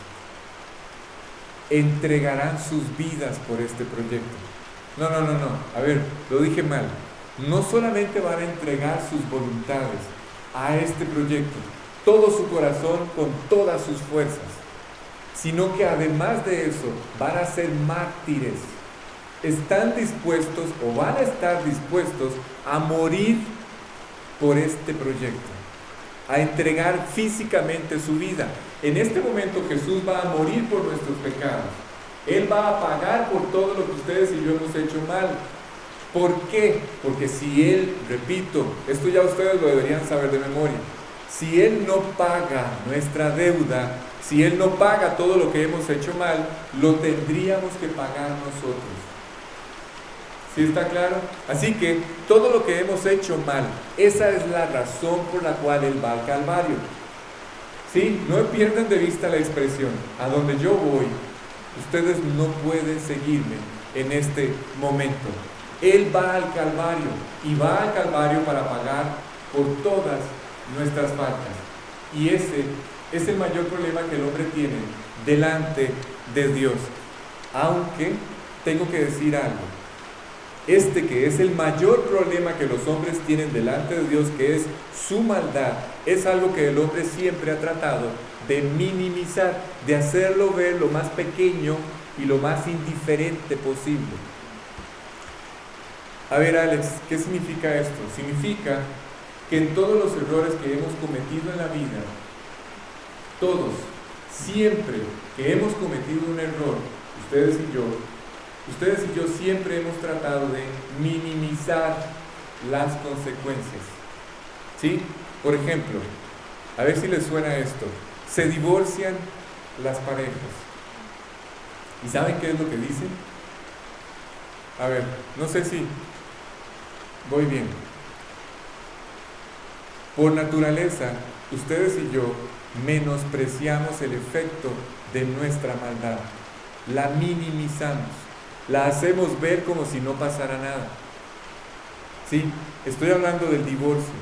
Entregarán sus vidas por este proyecto. No. A ver, lo dije mal. No solamente van a entregar sus voluntades a este proyecto, todo su corazón, con todas sus fuerzas, sino que además de eso van a ser mártires. Están dispuestos o van a estar dispuestos a morir por este proyecto, a entregar físicamente su vida. En este momento Jesús va a morir por nuestros pecados. Él va a pagar por todo lo que ustedes y yo hemos hecho mal. ¿Por qué? Porque si Él, repito, esto ya ustedes lo deberían saber de memoria, si Él no paga nuestra deuda, si Él no paga todo lo que hemos hecho mal, lo tendríamos que pagar nosotros. ¿Sí está claro? Así que todo lo que hemos hecho mal, esa es la razón por la cual Él va al Calvario. ¿Sí? No pierdan de vista la expresión. A donde yo voy, ustedes no pueden seguirme en este momento. Él va al Calvario y va al Calvario para pagar por todas nuestras faltas. Y ese es el mayor problema que el hombre tiene delante de Dios. Aunque tengo que decir algo. Este que es el mayor problema que los hombres tienen delante de Dios, que es su maldad, es algo que el hombre siempre ha tratado de minimizar, de hacerlo ver lo más pequeño y lo más indiferente posible. A ver, Alex, ¿qué significa esto? Significa que en todos los errores que hemos cometido en la vida, todos, siempre que hemos cometido un error, ustedes y yo siempre hemos tratado de minimizar las consecuencias. ¿Sí? Por ejemplo, a ver si les suena esto. Se divorcian las parejas. ¿Y saben qué es lo que dicen? A ver, no sé si voy bien. Por naturaleza, ustedes y yo menospreciamos el efecto de nuestra maldad. La minimizamos. La hacemos ver como si no pasara nada. Sí, estoy hablando del divorcio.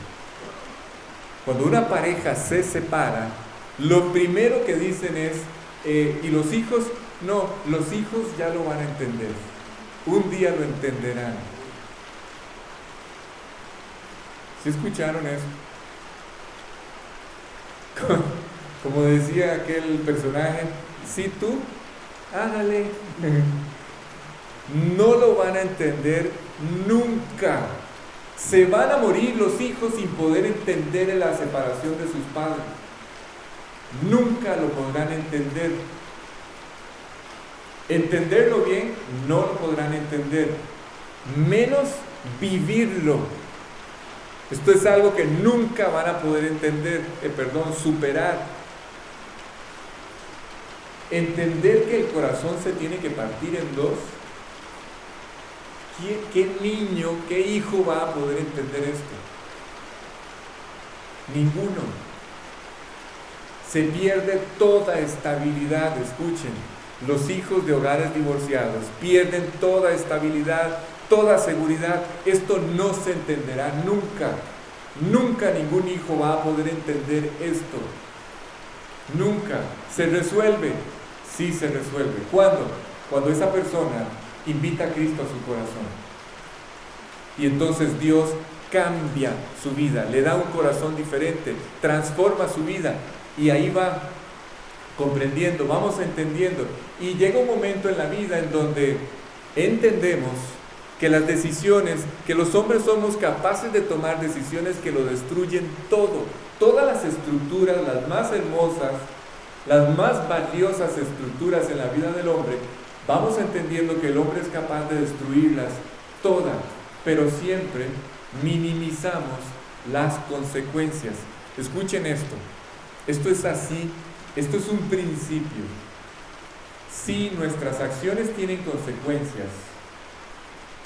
Cuando una pareja se separa, lo primero que dicen es, ¿y los hijos? No, los hijos ya lo van a entender. Un día lo entenderán. ¿Sí escucharon eso? Como decía aquel personaje, sí tú, hágale. No lo van a entender nunca. Se van a morir los hijos sin poder entender la separación de sus padres. Nunca lo podrán entender. Entenderlo bien, no lo podrán entender. Menos vivirlo. Esto es algo que nunca van a poder entender, superar. Entender que el corazón se tiene que partir en dos. ¿Qué niño, qué hijo va a poder entender esto? Ninguno. Se pierde toda estabilidad, escuchen. Los hijos de hogares divorciados pierden toda estabilidad, toda seguridad. Esto no se entenderá nunca. Nunca ningún hijo va a poder entender esto. Nunca. ¿Se resuelve? Sí se resuelve. ¿Cuándo? Cuando esa persona invita a Cristo a su corazón. Y entonces Dios cambia su vida, le da un corazón diferente, transforma su vida. Y ahí va comprendiendo, vamos entendiendo. Y llega un momento en la vida en donde entendemos que las decisiones, que los hombres somos capaces de tomar decisiones que lo destruyen todo. Todas las estructuras, las más hermosas, las más valiosas estructuras en la vida del hombre, vamos entendiendo que el hombre es capaz de destruirlas todas, pero siempre minimizamos las consecuencias. Escuchen esto es así, esto es un principio. Si nuestras acciones tienen consecuencias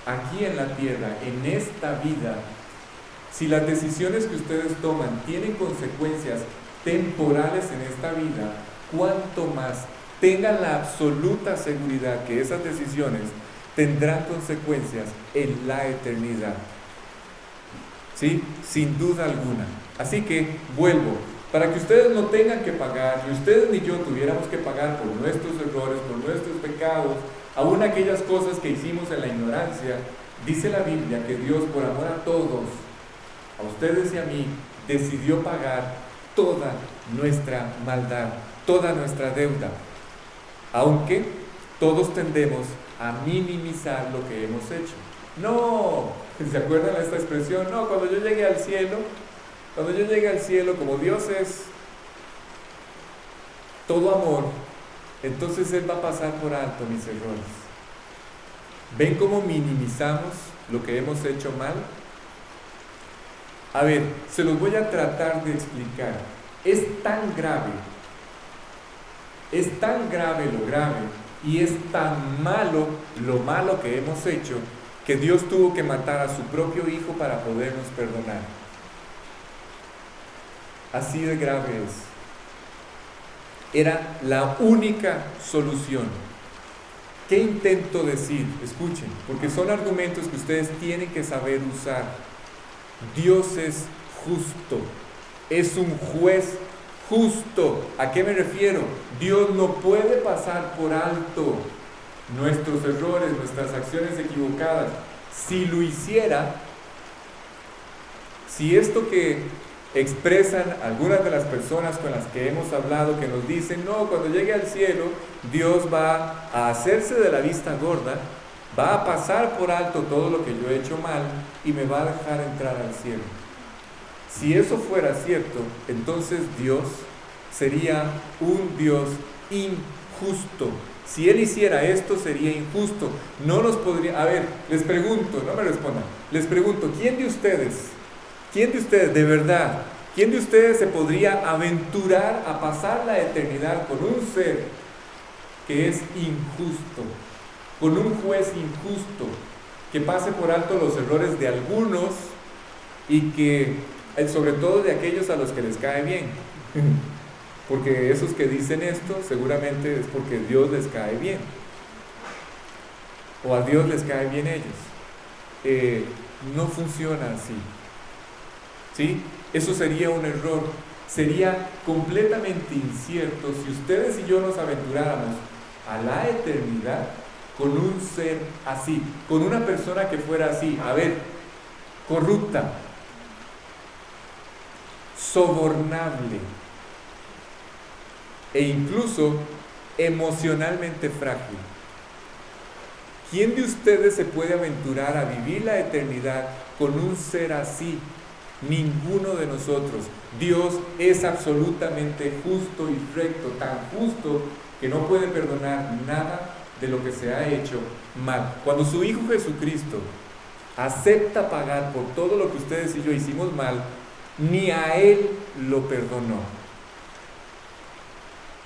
aquí en la tierra, en esta vida, si las decisiones que ustedes toman tienen consecuencias temporales en esta vida, cuanto más tengan la absoluta seguridad que esas decisiones tendrán consecuencias en la eternidad. ¿Sí? Sin duda alguna. Así que vuelvo, para que ustedes no tengan que pagar, ni ustedes ni yo tuviéramos que pagar por nuestros errores, por nuestros pecados, aún aquellas cosas que hicimos en la ignorancia, dice la Biblia que Dios, por amor a todos, a ustedes y a mí, decidió pagar toda nuestra maldad, toda nuestra deuda, aunque todos tendemos a minimizar lo que hemos hecho. No, ¿se acuerdan de esta expresión? No, cuando yo llegue al cielo, como Dios es todo amor, entonces Él va a pasar por alto mis errores. ¿Ven cómo minimizamos lo que hemos hecho mal? A ver, se los voy a tratar de explicar. Es tan grave lo grave, y es tan malo lo malo que hemos hecho, que Dios tuvo que matar a su propio Hijo para podernos perdonar. Así de grave es. Era la única solución. ¿Qué intento decir? Escuchen, porque son argumentos que ustedes tienen que saber usar. Dios es justo, es un juez justo. ¿A qué me refiero? Dios no puede pasar por alto nuestros errores, nuestras acciones equivocadas. Si lo hiciera, si esto que expresan algunas de las personas con las que hemos hablado, que nos dicen, no, cuando llegue al cielo, Dios va a hacerse de la vista gorda, va a pasar por alto todo lo que yo he hecho mal y me va a dejar entrar al cielo. Si eso fuera cierto, entonces Dios sería un Dios injusto. Si Él hiciera esto, sería injusto. No nos podría... A ver, les pregunto, no me respondan. Les pregunto, ¿quién de ustedes, de verdad, quién de ustedes se podría aventurar a pasar la eternidad con un ser que es injusto, con un juez injusto, que pase por alto los errores de algunos y que, sobre todo de aquellos a los que les cae bien? Porque esos que dicen esto seguramente es porque Dios les cae bien, o a Dios les cae bien ellos. No funciona así, ¿sí? Eso sería un error, sería completamente incierto si ustedes y yo nos aventuráramos a la eternidad con un ser así, con una persona que fuera así, a ver, corrupta, sobornable e incluso emocionalmente frágil. ¿Quién de ustedes se puede aventurar a vivir la eternidad con un ser así? Ninguno de nosotros. Dios es absolutamente justo y recto, tan justo que no puede perdonar nada de lo que se ha hecho mal. Cuando su Hijo Jesucristo acepta pagar por todo lo que ustedes y yo hicimos mal, ni a Él lo perdonó,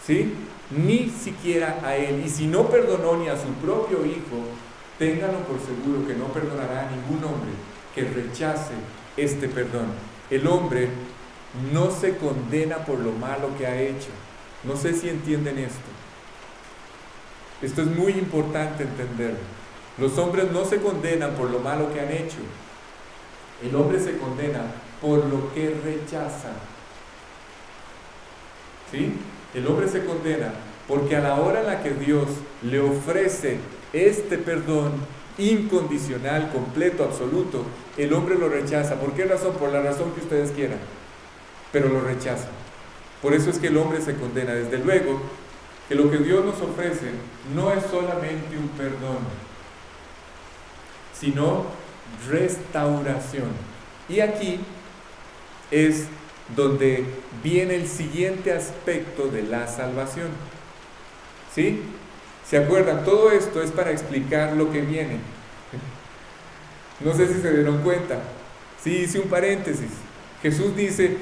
¿sí? Ni siquiera a Él. Y si no perdonó ni a su propio Hijo, ténganlo por seguro que no perdonará a ningún hombre que rechace este perdón. El hombre no se condena por lo malo que ha hecho. No sé si entienden esto. Esto es muy importante entenderlo. Los hombres no se condenan por lo malo que han hecho. El hombre se condena por lo que rechaza. ¿Sí? El hombre se condena porque a la hora en la que Dios le ofrece este perdón incondicional, completo, absoluto, el hombre lo rechaza. ¿Por qué razón? Por la razón que ustedes quieran, pero lo rechaza. Por eso es que el hombre se condena. Desde luego que lo que Dios nos ofrece no es solamente un perdón, sino restauración. Y aquí es donde viene el siguiente aspecto de la salvación. ¿Sí? ¿Se acuerdan? Todo esto es para explicar lo que viene. No sé si se dieron cuenta. Sí, hice un paréntesis. Jesús dice,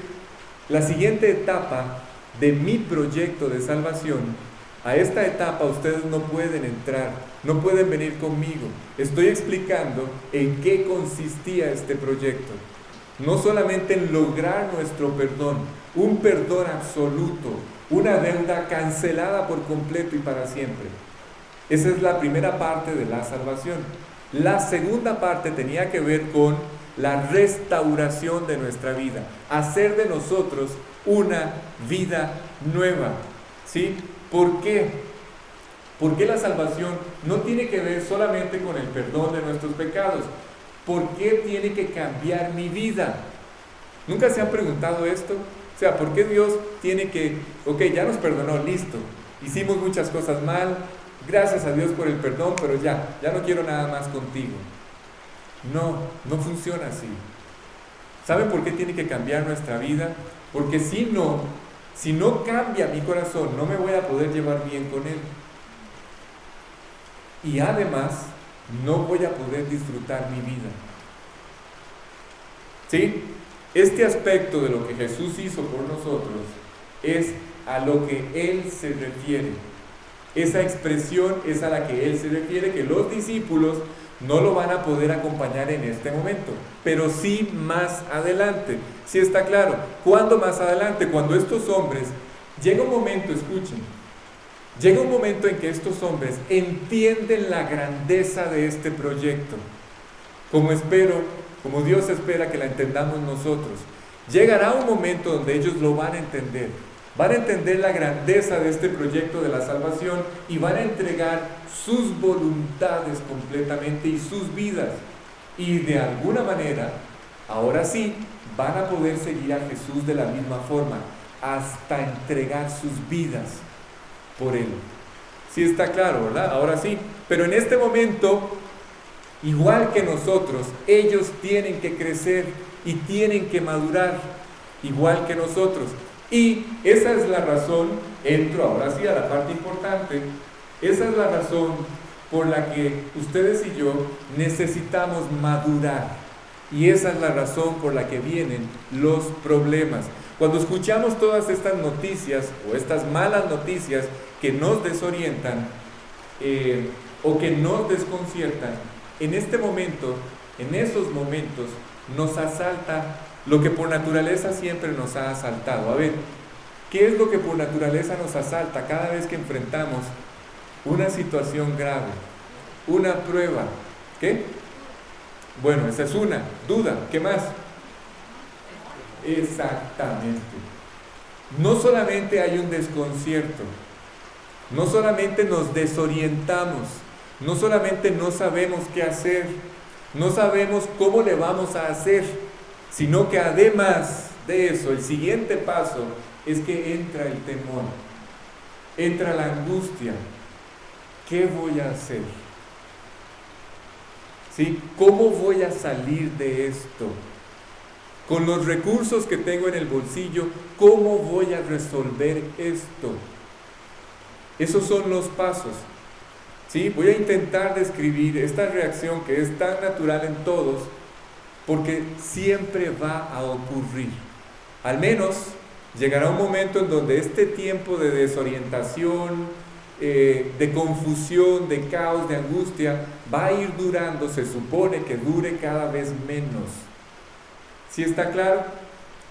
la siguiente etapa de mi proyecto de salvación, a esta etapa ustedes no pueden entrar, no pueden venir conmigo. Estoy explicando en qué consistía este proyecto. No solamente en lograr nuestro perdón, un perdón absoluto, una deuda cancelada por completo y para siempre. Esa es la primera parte de la salvación. La segunda parte tenía que ver con la restauración de nuestra vida, hacer de nosotros una vida nueva. ¿Sí? ¿Por qué? Porque la salvación no tiene que ver solamente con el perdón de nuestros pecados. ¿Por qué tiene que cambiar mi vida? ¿Nunca se han preguntado esto? O sea, ¿por qué Dios tiene que, ya nos perdonó, listo, hicimos muchas cosas mal, gracias a Dios por el perdón, pero ya no quiero nada más contigo? No funciona así. ¿Saben por qué tiene que cambiar nuestra vida? Porque si no cambia mi corazón, no me voy a poder llevar bien con Él. Y además, no voy a poder disfrutar mi vida. ¿Sí? Este aspecto de lo que Jesús hizo por nosotros es a lo que Él se refiere. Esa expresión es a la que Él se refiere, que los discípulos no lo van a poder acompañar en este momento, pero sí más adelante. ¿Sí está claro? ¿Cuándo más adelante? Cuando estos hombres, llega un momento, escuchen, llega un momento en que estos hombres entienden la grandeza de este proyecto, como Dios espera que la entendamos nosotros. Llegará un momento donde ellos lo van a entender la grandeza de este proyecto de la salvación y van a entregar sus voluntades completamente y sus vidas. Y de alguna manera, ahora sí, van a poder seguir a Jesús de la misma forma, hasta entregar sus vidas por Él. Sí está claro, ¿verdad? Ahora sí. Pero en este momento, igual que nosotros, ellos tienen que crecer y tienen que madurar, igual que nosotros. Y esa es la razón, entro ahora sí a la parte importante, esa es la razón por la que ustedes y yo necesitamos madurar. Y esa es la razón por la que vienen los problemas. Cuando escuchamos todas estas noticias o estas malas noticias que nos desorientan o que nos desconciertan, en este momento, en esos momentos, nos asalta lo que por naturaleza siempre nos ha asaltado. A ver, ¿qué es lo que por naturaleza nos asalta cada vez que enfrentamos una situación grave, una prueba? ¿Qué? Bueno, esa es una. Duda. ¿Qué más? Exactamente. No solamente hay un desconcierto, no solamente nos desorientamos, no solamente no sabemos qué hacer, no sabemos cómo le vamos a hacer, sino que además de eso, el siguiente paso es que entra el temor, entra la angustia. ¿Qué voy a hacer? ¿Sí? ¿Cómo voy a salir de esto? Con los recursos que tengo en el bolsillo, ¿cómo voy a resolver esto? Esos son los pasos. ¿Sí? Voy a intentar describir esta reacción que es tan natural en todos, porque siempre va a ocurrir. Al menos llegará un momento en donde este tiempo de desorientación, de confusión, de caos, de angustia, va a ir durando, se supone que dure cada vez menos. ¿Sí está claro?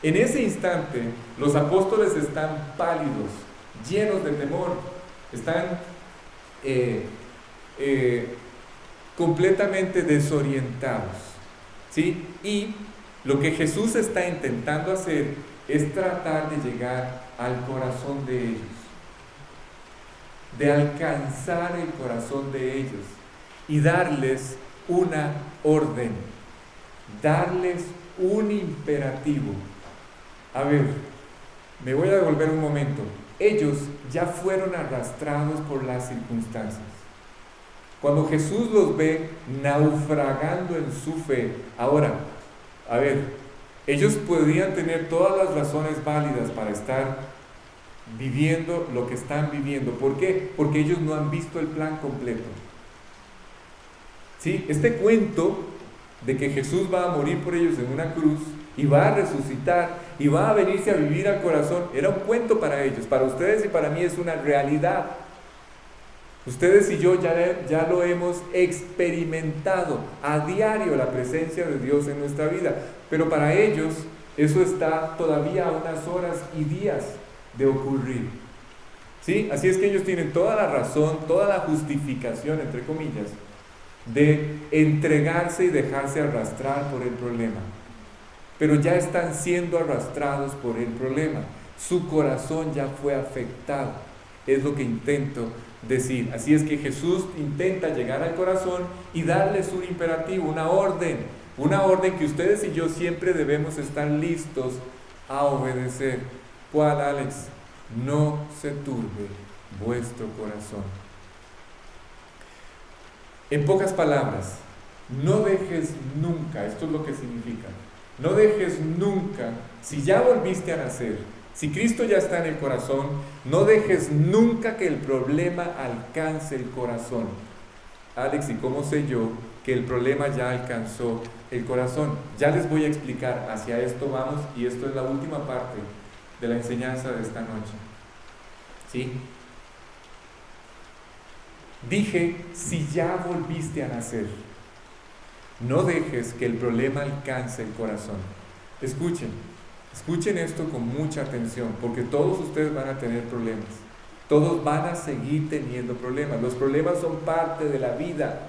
En ese instante, los apóstoles están pálidos, llenos de temor, están completamente desorientados. ¿Sí? Y lo que Jesús está intentando hacer es tratar de llegar al corazón de ellos, de alcanzar el corazón de ellos y darles una orden, darles un imperativo. A ver, me voy a devolver un momento. Ellos ya fueron arrastrados por las circunstancias. Cuando Jesús los ve naufragando en su fe, ahora, a ver, Ellos podrían tener todas las razones válidas para estar viviendo lo que están viviendo. ¿Por qué? Porque ellos no han visto el plan completo. ¿Sí? Este cuento de que Jesús va a morir por ellos en una cruz y va a resucitar y va a venirse a vivir al corazón, era un cuento para ellos. Para ustedes y para mí es una realidad. Ustedes y yo ya lo hemos experimentado a diario, la presencia de Dios en nuestra vida. Pero para ellos eso está todavía a unas horas y días de ocurrir. ¿Sí? Así es que ellos tienen toda la razón, toda la justificación, entre comillas, de entregarse y dejarse arrastrar por el problema. Pero ya están siendo arrastrados por el problema. Su corazón ya fue afectado. Es lo que intento decir. Así es que Jesús intenta llegar al corazón y darles un imperativo, una orden que ustedes y yo siempre debemos estar listos a obedecer. ¿Cuál, Alex? No se turbe vuestro corazón. En pocas palabras, no dejes nunca, esto es lo que significa, no dejes nunca, si ya volviste a nacer, si Cristo ya está en el corazón, no dejes nunca que el problema alcance el corazón. Alex, ¿y cómo sé yo que el problema ya alcanzó el corazón? Ya les voy a explicar, hacia esto vamos, y esto es la última parte de la enseñanza de esta noche. ¿Sí? Dije, si ya volviste a nacer, no dejes que el problema alcance el corazón. Escuchen esto con mucha atención, porque todos ustedes van a tener problemas. Todos van a seguir teniendo problemas. Los problemas son parte de la vida.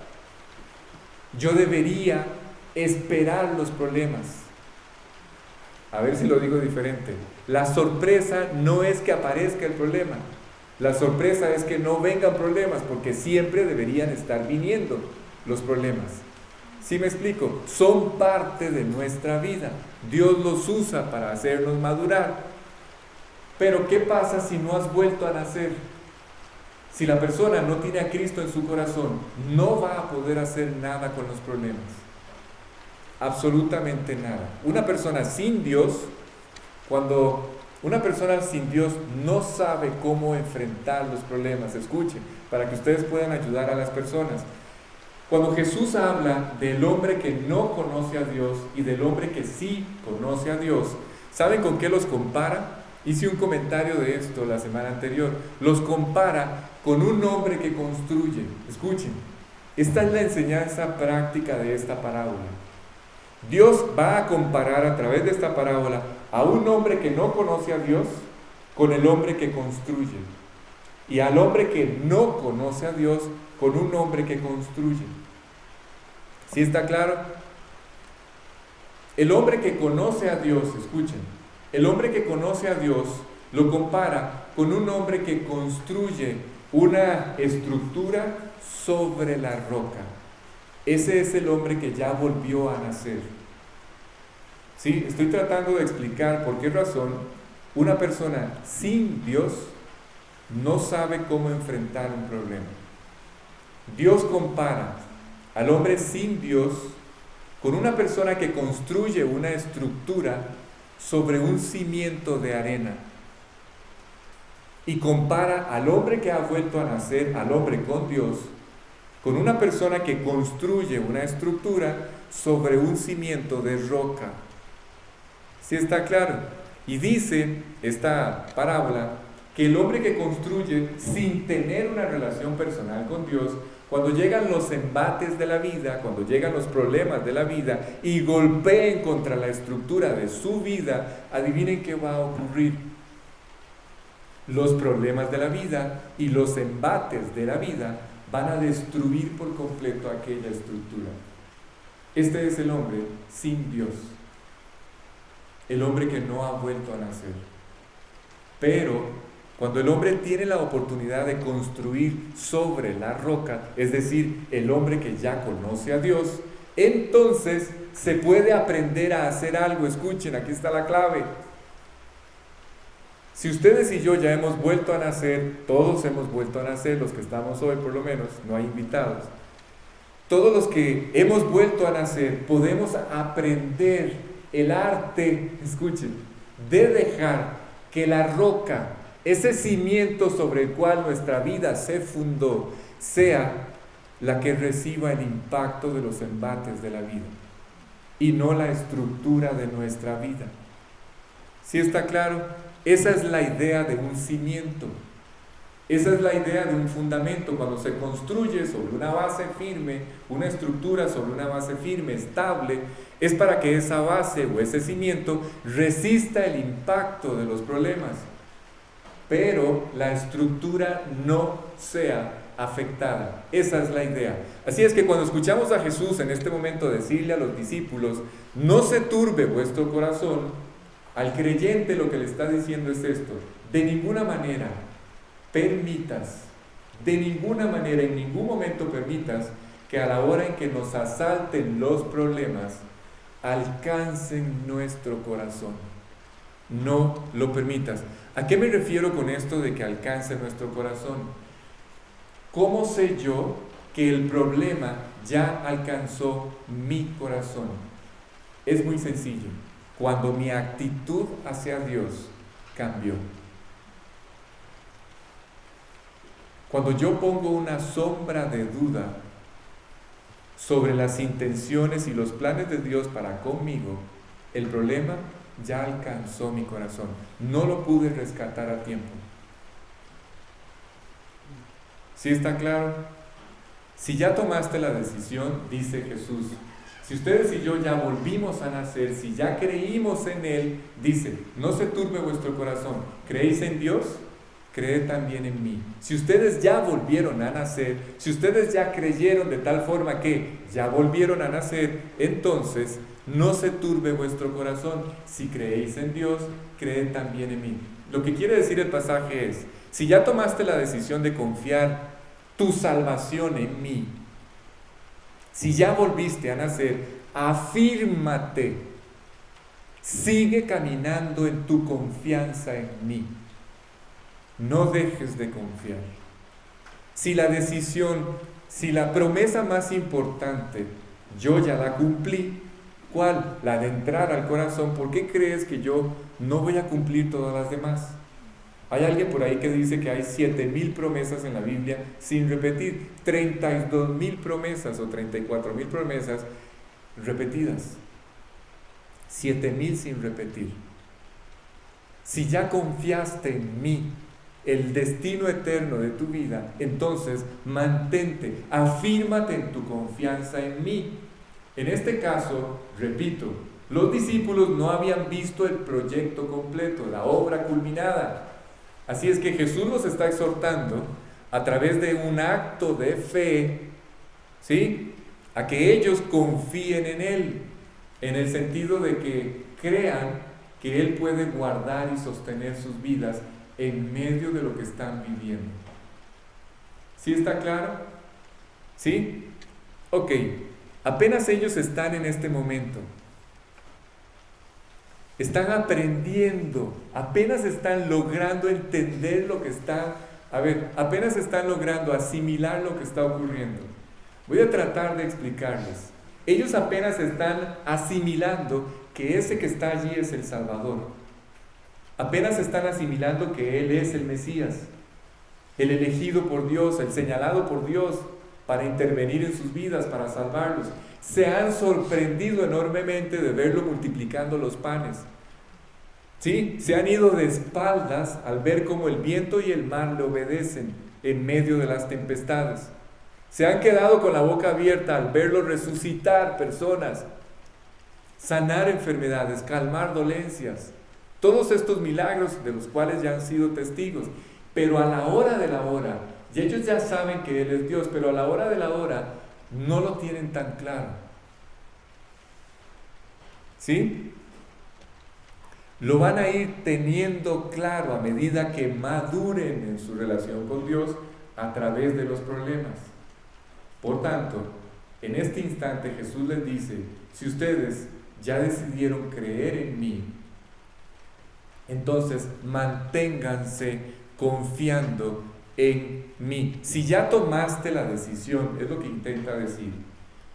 Yo debería esperar los problemas. A ver si lo digo diferente. La sorpresa no es que aparezca el problema. La sorpresa es que no vengan problemas, porque siempre deberían estar viniendo los problemas. ¿Sí me explico? Son parte de nuestra vida. Dios los usa para hacernos madurar. Pero ¿qué pasa si no has vuelto a nacer? Si la persona no tiene a Cristo en su corazón, no va a poder hacer nada con los problemas. Absolutamente nada. Una persona sin Dios, cuando una persona sin Dios no sabe cómo enfrentar los problemas, escuchen, para que ustedes puedan ayudar a las personas. Cuando Jesús habla del hombre que no conoce a Dios y del hombre que sí conoce a Dios, ¿saben con qué los compara? Hice un comentario de esto la semana anterior. Los compara con un hombre que construye. Escuchen, esta es la enseñanza práctica de esta parábola. Dios va a comparar a través de esta parábola a un hombre que no conoce a Dios con el hombre que construye, y al hombre que no conoce a Dios con un hombre que construye. ¿Sí está claro? El hombre que conoce a Dios, escuchen, el hombre que conoce a Dios lo compara con un hombre que construye una estructura sobre la roca. Ese es el hombre que ya volvió a nacer. Sí, estoy tratando de explicar por qué razón una persona sin Dios no sabe cómo enfrentar un problema. Dios compara al hombre sin Dios con una persona que construye una estructura sobre un cimiento de arena. Y compara al hombre que ha vuelto a nacer, al hombre con Dios, con una persona que construye una estructura sobre un cimiento de roca. ¿Sí está claro? Y dice esta parábola que el hombre que construye sin tener una relación personal con Dios, cuando llegan los embates de la vida, cuando llegan los problemas de la vida y golpeen contra la estructura de su vida, adivinen qué va a ocurrir. Los problemas de la vida y los embates de la vida van a destruir por completo aquella estructura. Este es el hombre sin Dios, el hombre que no ha vuelto a nacer. Pero cuando el hombre tiene la oportunidad de construir sobre la roca, es decir, el hombre que ya conoce a Dios, entonces se puede aprender a hacer algo. Escuchen, aquí está la clave. Si ustedes y yo ya hemos vuelto a nacer, todos hemos vuelto a nacer, los que estamos hoy por lo menos, no hay invitados, todos los que hemos vuelto a nacer podemos aprender el arte, escuchen, de dejar que la roca, ese cimiento sobre el cual nuestra vida se fundó, sea la que reciba el impacto de los embates de la vida y no la estructura de nuestra vida. ¿Sí está claro? Esa es la idea de un cimiento. Esa es la idea de un fundamento. Cuando se construye sobre una base firme, una estructura sobre una base firme, estable, es para que esa base o ese cimiento resista el impacto de los problemas, pero la estructura no sea afectada. Esa es la idea. Así es que cuando escuchamos a Jesús en este momento decirle a los discípulos, no se turbe vuestro corazón, al creyente lo que le está diciendo es esto: de ninguna manera permitas, de ninguna manera, en ningún momento permitas que a la hora en que nos asalten los problemas, alcancen nuestro corazón. No lo permitas. ¿A qué me refiero con esto de que alcance nuestro corazón? ¿Cómo sé yo que el problema ya alcanzó mi corazón? Es muy sencillo. Cuando mi actitud hacia Dios cambió. Cuando yo pongo una sombra de duda sobre las intenciones y los planes de Dios para conmigo, el problema ya alcanzó mi corazón. No lo pude rescatar a tiempo. ¿Sí está claro? Si ya tomaste la decisión, dice Jesús, si ustedes y yo ya volvimos a nacer, si ya creímos en Él, dice, no se turbe vuestro corazón. ¿Creéis en Dios? Creed también en mí. Si ustedes ya volvieron a nacer, si ustedes ya creyeron de tal forma que ya volvieron a nacer, entonces no se turbe vuestro corazón. Si creéis en Dios, creed también en mí. Lo que quiere decir el pasaje es, si ya tomaste la decisión de confiar tu salvación en mí, si ya volviste a nacer, afírmate, sigue caminando en tu confianza en mí. No dejes de confiar. Si la decisión, si la promesa más importante, yo ya la cumplí, ¿cuál? La de entrar al corazón. ¿Por qué crees que yo no voy a cumplir todas las demás? Hay alguien por ahí que dice que hay 7,000 promesas en la Biblia sin repetir, 32,000 promesas o 34,000 promesas repetidas, 7,000 sin repetir. Si ya confiaste en mí, el destino eterno de tu vida, entonces mantente, afírmate en tu confianza en mí. En este caso, repito, los discípulos no habían visto el proyecto completo, la obra culminada. Así es que Jesús los está exhortando a través de un acto de fe, ¿sí?, a que ellos confíen en Él, en el sentido de que crean que Él puede guardar y sostener sus vidas en medio de lo que están viviendo. ¿Sí está claro? ¿Sí? Ok, apenas ellos están en este momento, están aprendiendo, apenas están logrando entender lo que está, apenas están logrando asimilar lo que está ocurriendo. Voy a tratar de explicarles. Ellos apenas están asimilando que ese que está allí es el Salvador. Apenas están asimilando que Él es el Mesías, el elegido por Dios, el señalado por Dios para intervenir en sus vidas, para salvarlos. Se han sorprendido enormemente de verlo multiplicando los panes. ¿Sí? Se han ido de espaldas al ver cómo el viento y el mar le obedecen en medio de las tempestades. Se han quedado con la boca abierta al verlo resucitar personas, sanar enfermedades, calmar dolencias. Todos estos milagros de los cuales ya han sido testigos. Pero a la hora de la hora, y ellos ya saben que Él es Dios, pero a la hora de la hora no lo tienen tan claro. ¿Sí? Lo van a ir teniendo claro a medida que maduren en su relación con Dios a través de los problemas. Por tanto, en este instante Jesús les dice, si ustedes ya decidieron creer en mí, entonces manténganse confiando en mí. Si ya tomaste la decisión, es lo que intenta decir.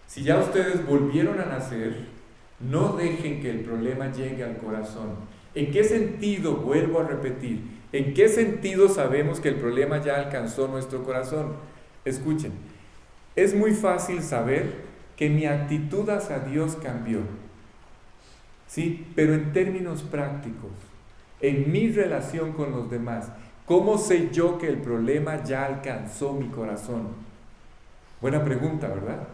Si ya ustedes volvieron a nacer, No dejen que el problema llegue al corazón. ¿En qué sentido, vuelvo a repetir, en qué sentido sabemos que el problema ya alcanzó nuestro corazón? Escuchen, es muy fácil saber que mi actitud hacia Dios cambió, ¿sí? Pero en términos prácticos, en mi relación con los demás, ¿cómo sé yo que el problema ya alcanzó mi corazón? Buena pregunta, ¿verdad?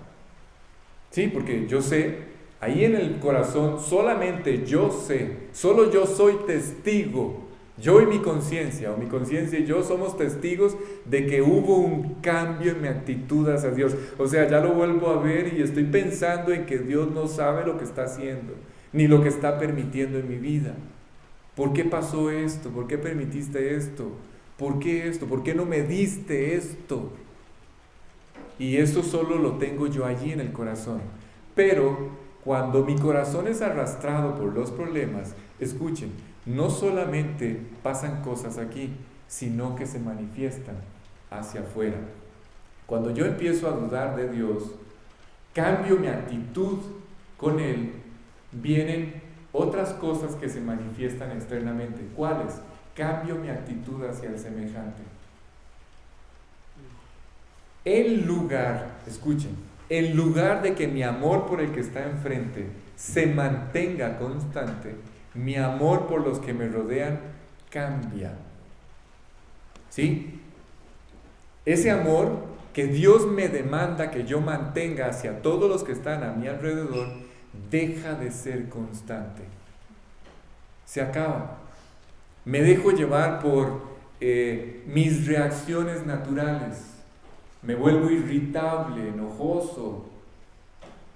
Sí, porque yo sé, ahí en el corazón solamente yo sé, solo yo soy testigo, yo y mi conciencia, o mi conciencia y yo somos testigos de que hubo un cambio en mi actitud hacia Dios. O sea, ya lo vuelvo a ver y estoy pensando en que Dios no sabe lo que está haciendo, ni lo que está permitiendo en mi vida. ¿Por qué pasó esto? ¿Por qué permitiste esto? ¿Por qué esto? ¿Por qué no me diste esto? Y eso solo lo tengo yo allí en el corazón. Pero cuando mi corazón es arrastrado por los problemas, escuchen, no solamente pasan cosas aquí, sino que se manifiestan hacia afuera. Cuando yo empiezo a dudar de Dios, cambio mi actitud con Él, vienen otras cosas que se manifiestan externamente. ¿Cuáles? Cambio mi actitud hacia el semejante. En lugar, escuchen, en lugar de que mi amor por el que está enfrente se mantenga constante, mi amor por los que me rodean cambia. ¿Sí? Ese amor que Dios me demanda que yo mantenga hacia todos los que están a mi alrededor, deja de ser constante. Se acaba. Me dejo llevar por mis reacciones naturales. Me vuelvo irritable, enojoso.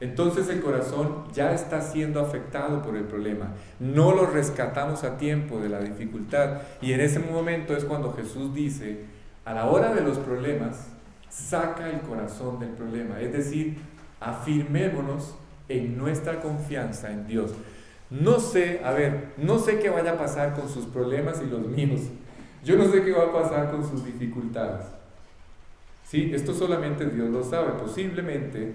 Entonces el corazón ya está siendo afectado por el problema. No lo rescatamos a tiempo de la dificultad. Y en ese momento es cuando Jesús dice, a la hora de los problemas, saca el corazón del problema. Es decir, afirmémonos en nuestra confianza en Dios. No sé qué vaya a pasar con sus problemas y los míos. Yo no sé qué va a pasar con sus dificultades. ¿Sí? Esto solamente Dios lo sabe. Posiblemente,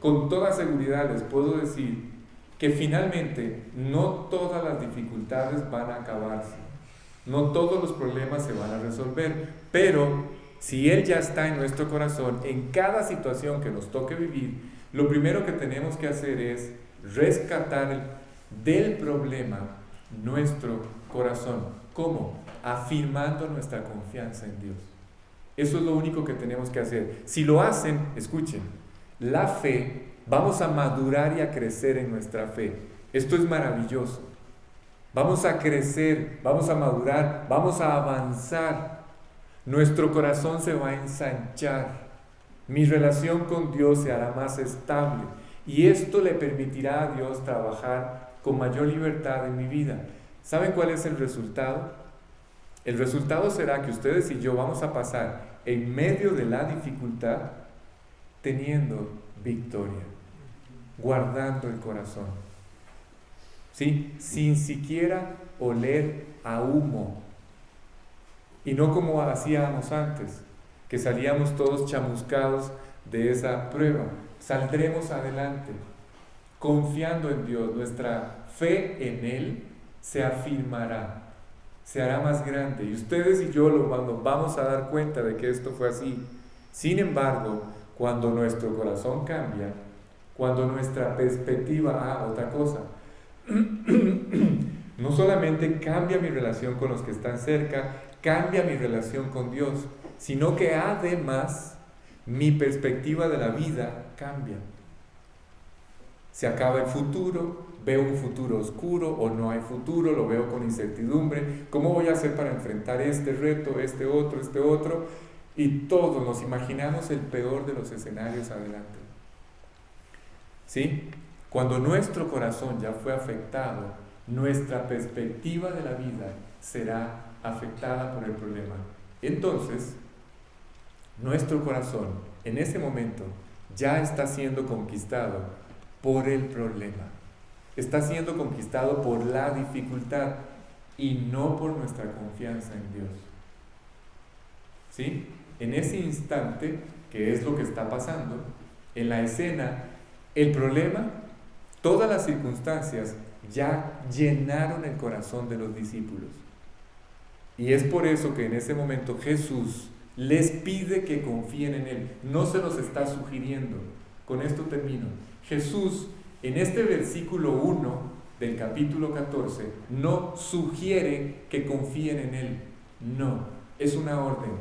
con toda seguridad les puedo decir que finalmente no todas las dificultades van a acabarse. No todos los problemas se van a resolver. Pero si Él ya está en nuestro corazón, en cada situación que nos toque vivir, lo primero que tenemos que hacer es rescatar del problema nuestro corazón. ¿Cómo? Afirmando nuestra confianza en Dios. Eso es lo único que tenemos que hacer. Si lo hacen, escuchen, la fe, vamos a madurar y a crecer en nuestra fe. Esto es maravilloso. Vamos a crecer, vamos a madurar, vamos a avanzar. Nuestro corazón se va a ensanchar. Mi relación con Dios se hará más estable. Y esto le permitirá a Dios trabajar con mayor libertad en mi vida. ¿Saben cuál es el resultado? El resultado será que ustedes y yo vamos a pasar en medio de la dificultad teniendo victoria, guardando el corazón, ¿sí? Sin siquiera oler a humo. Y no como hacíamos antes, que salíamos todos chamuscados de esa prueba. Saldremos adelante, confiando en Dios. Nuestra fe en Él se afirmará, se hará más grande. Y ustedes y yo nos vamos a dar cuenta de que esto fue así. Sin embargo, cuando nuestro corazón cambia, cuando nuestra perspectiva, otra cosa, no solamente cambia mi relación con los que están cerca, cambia mi relación con Dios, sino que además mi perspectiva de la vida cambia. Se acaba el futuro, veo un futuro oscuro o no hay futuro, lo veo con incertidumbre. ¿Cómo voy a hacer para enfrentar este reto, este otro? Y todos nos imaginamos el peor de los escenarios adelante. ¿Sí? Cuando nuestro corazón ya fue afectado, nuestra perspectiva de la vida será afectada por el problema. Entonces, nuestro corazón en ese momento ya está siendo conquistado por el problema. Está siendo conquistado por la dificultad y no por nuestra confianza en Dios. ¿Sí? En ese instante, que es lo que está pasando, en la escena, el problema Todas las circunstancias ya llenaron el corazón de los discípulos. Y es por eso que en ese momento Jesús les pide que confíen en Él. No se los está sugiriendo. Con esto termino. Jesús, en este versículo 1 del capítulo 14, no sugiere que confíen en Él. No, es una orden.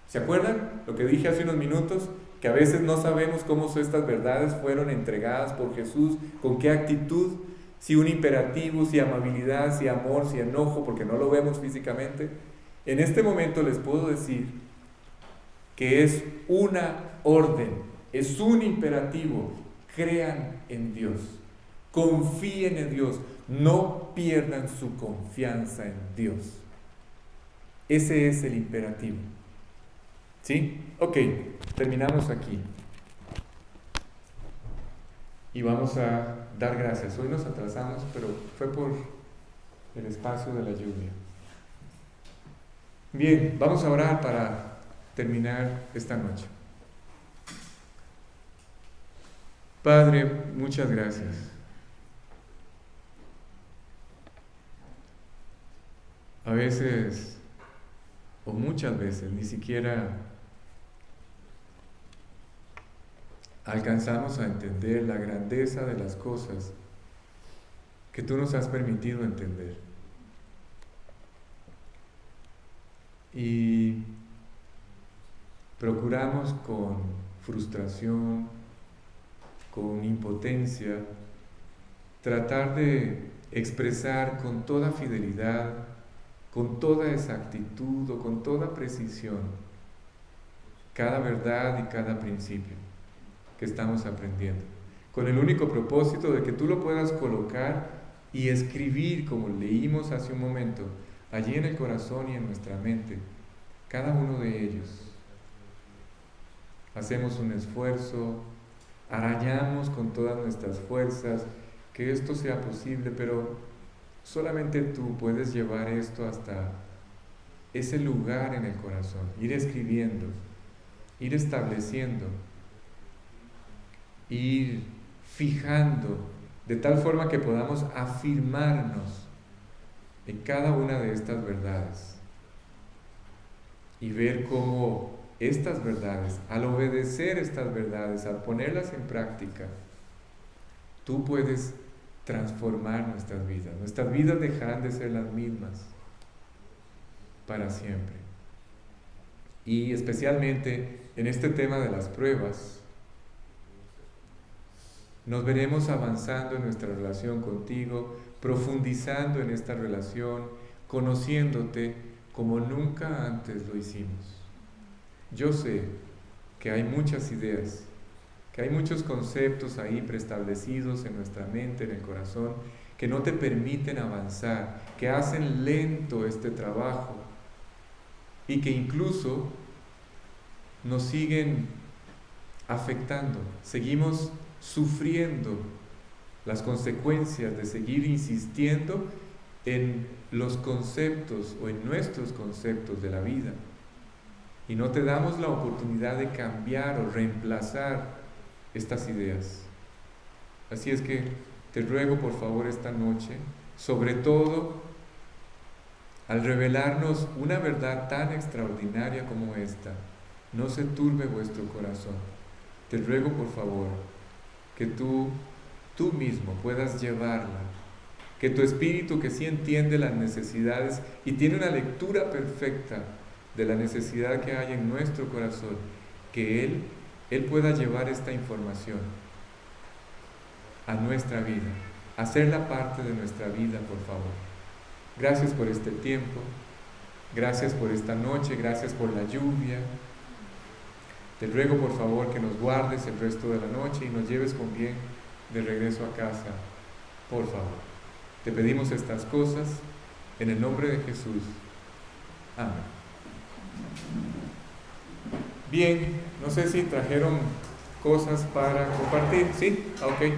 ¿Se acuerdan lo que dije hace unos minutos? Que a veces no sabemos cómo estas verdades fueron entregadas por Jesús, con qué actitud, si un imperativo, si amabilidad, si amor, si enojo, porque no lo vemos físicamente. En este momento les puedo decir que es una orden, es un imperativo. Crean en Dios, confíen en Dios, no pierdan su confianza en Dios. Ese es el imperativo. ¿Sí? Ok, terminamos aquí. Y vamos a dar gracias. Hoy nos atrasamos, pero fue por el espacio de la lluvia. Bien, vamos a orar para terminar esta noche. Padre, muchas gracias. A veces, o muchas veces, ni siquiera alcanzamos a entender la grandeza de las cosas que tú nos has permitido entender. Y procuramos con frustración, con impotencia, tratar de expresar con toda fidelidad, con toda exactitud o con toda precisión cada verdad y cada principio que estamos aprendiendo, con el único propósito de que tú lo puedas colocar y escribir, como leímos hace un momento, allí en el corazón y en nuestra mente, cada uno de ellos. Hacemos un esfuerzo, arañamos con todas nuestras fuerzas que esto sea posible, pero solamente tú puedes llevar esto hasta ese lugar en el corazón, ir escribiendo, ir estableciendo, ir fijando, de tal forma que podamos afirmarnos en cada una de estas verdades y ver cómo estas verdades, al obedecer estas verdades, al ponerlas en práctica, tú puedes transformar nuestras vidas. Nuestras vidas dejarán de ser las mismas para siempre. Y especialmente en este tema de las pruebas, nos veremos avanzando en nuestra relación contigo, profundizando en esta relación, conociéndote como nunca antes lo hicimos. Yo sé que hay muchas ideas, que hay muchos conceptos ahí preestablecidos en nuestra mente, en el corazón, que no te permiten avanzar, que hacen lento este trabajo y que incluso nos siguen afectando. Seguimos sufriendo las consecuencias de seguir insistiendo en los conceptos o en nuestros conceptos de la vida. Y no te damos la oportunidad de cambiar o reemplazar estas ideas. Así es que te ruego por favor esta noche, sobre todo al revelarnos una verdad tan extraordinaria como esta, no se turbe vuestro corazón. Te ruego por favor que tú mismo puedas llevarla, que tu espíritu, que sí entiende las necesidades y tiene una lectura perfecta de la necesidad que hay en nuestro corazón, que Él pueda llevar esta información a nuestra vida, hacerla parte de nuestra vida, por favor. Gracias por este tiempo, gracias por esta noche, gracias por la lluvia. Te ruego por favor que nos guardes el resto de la noche y nos lleves con bien de regreso a casa, por favor. Te pedimos estas cosas en el nombre de Jesús. Amén. Bien, no sé si trajeron cosas para compartir, ¿sí? Ok.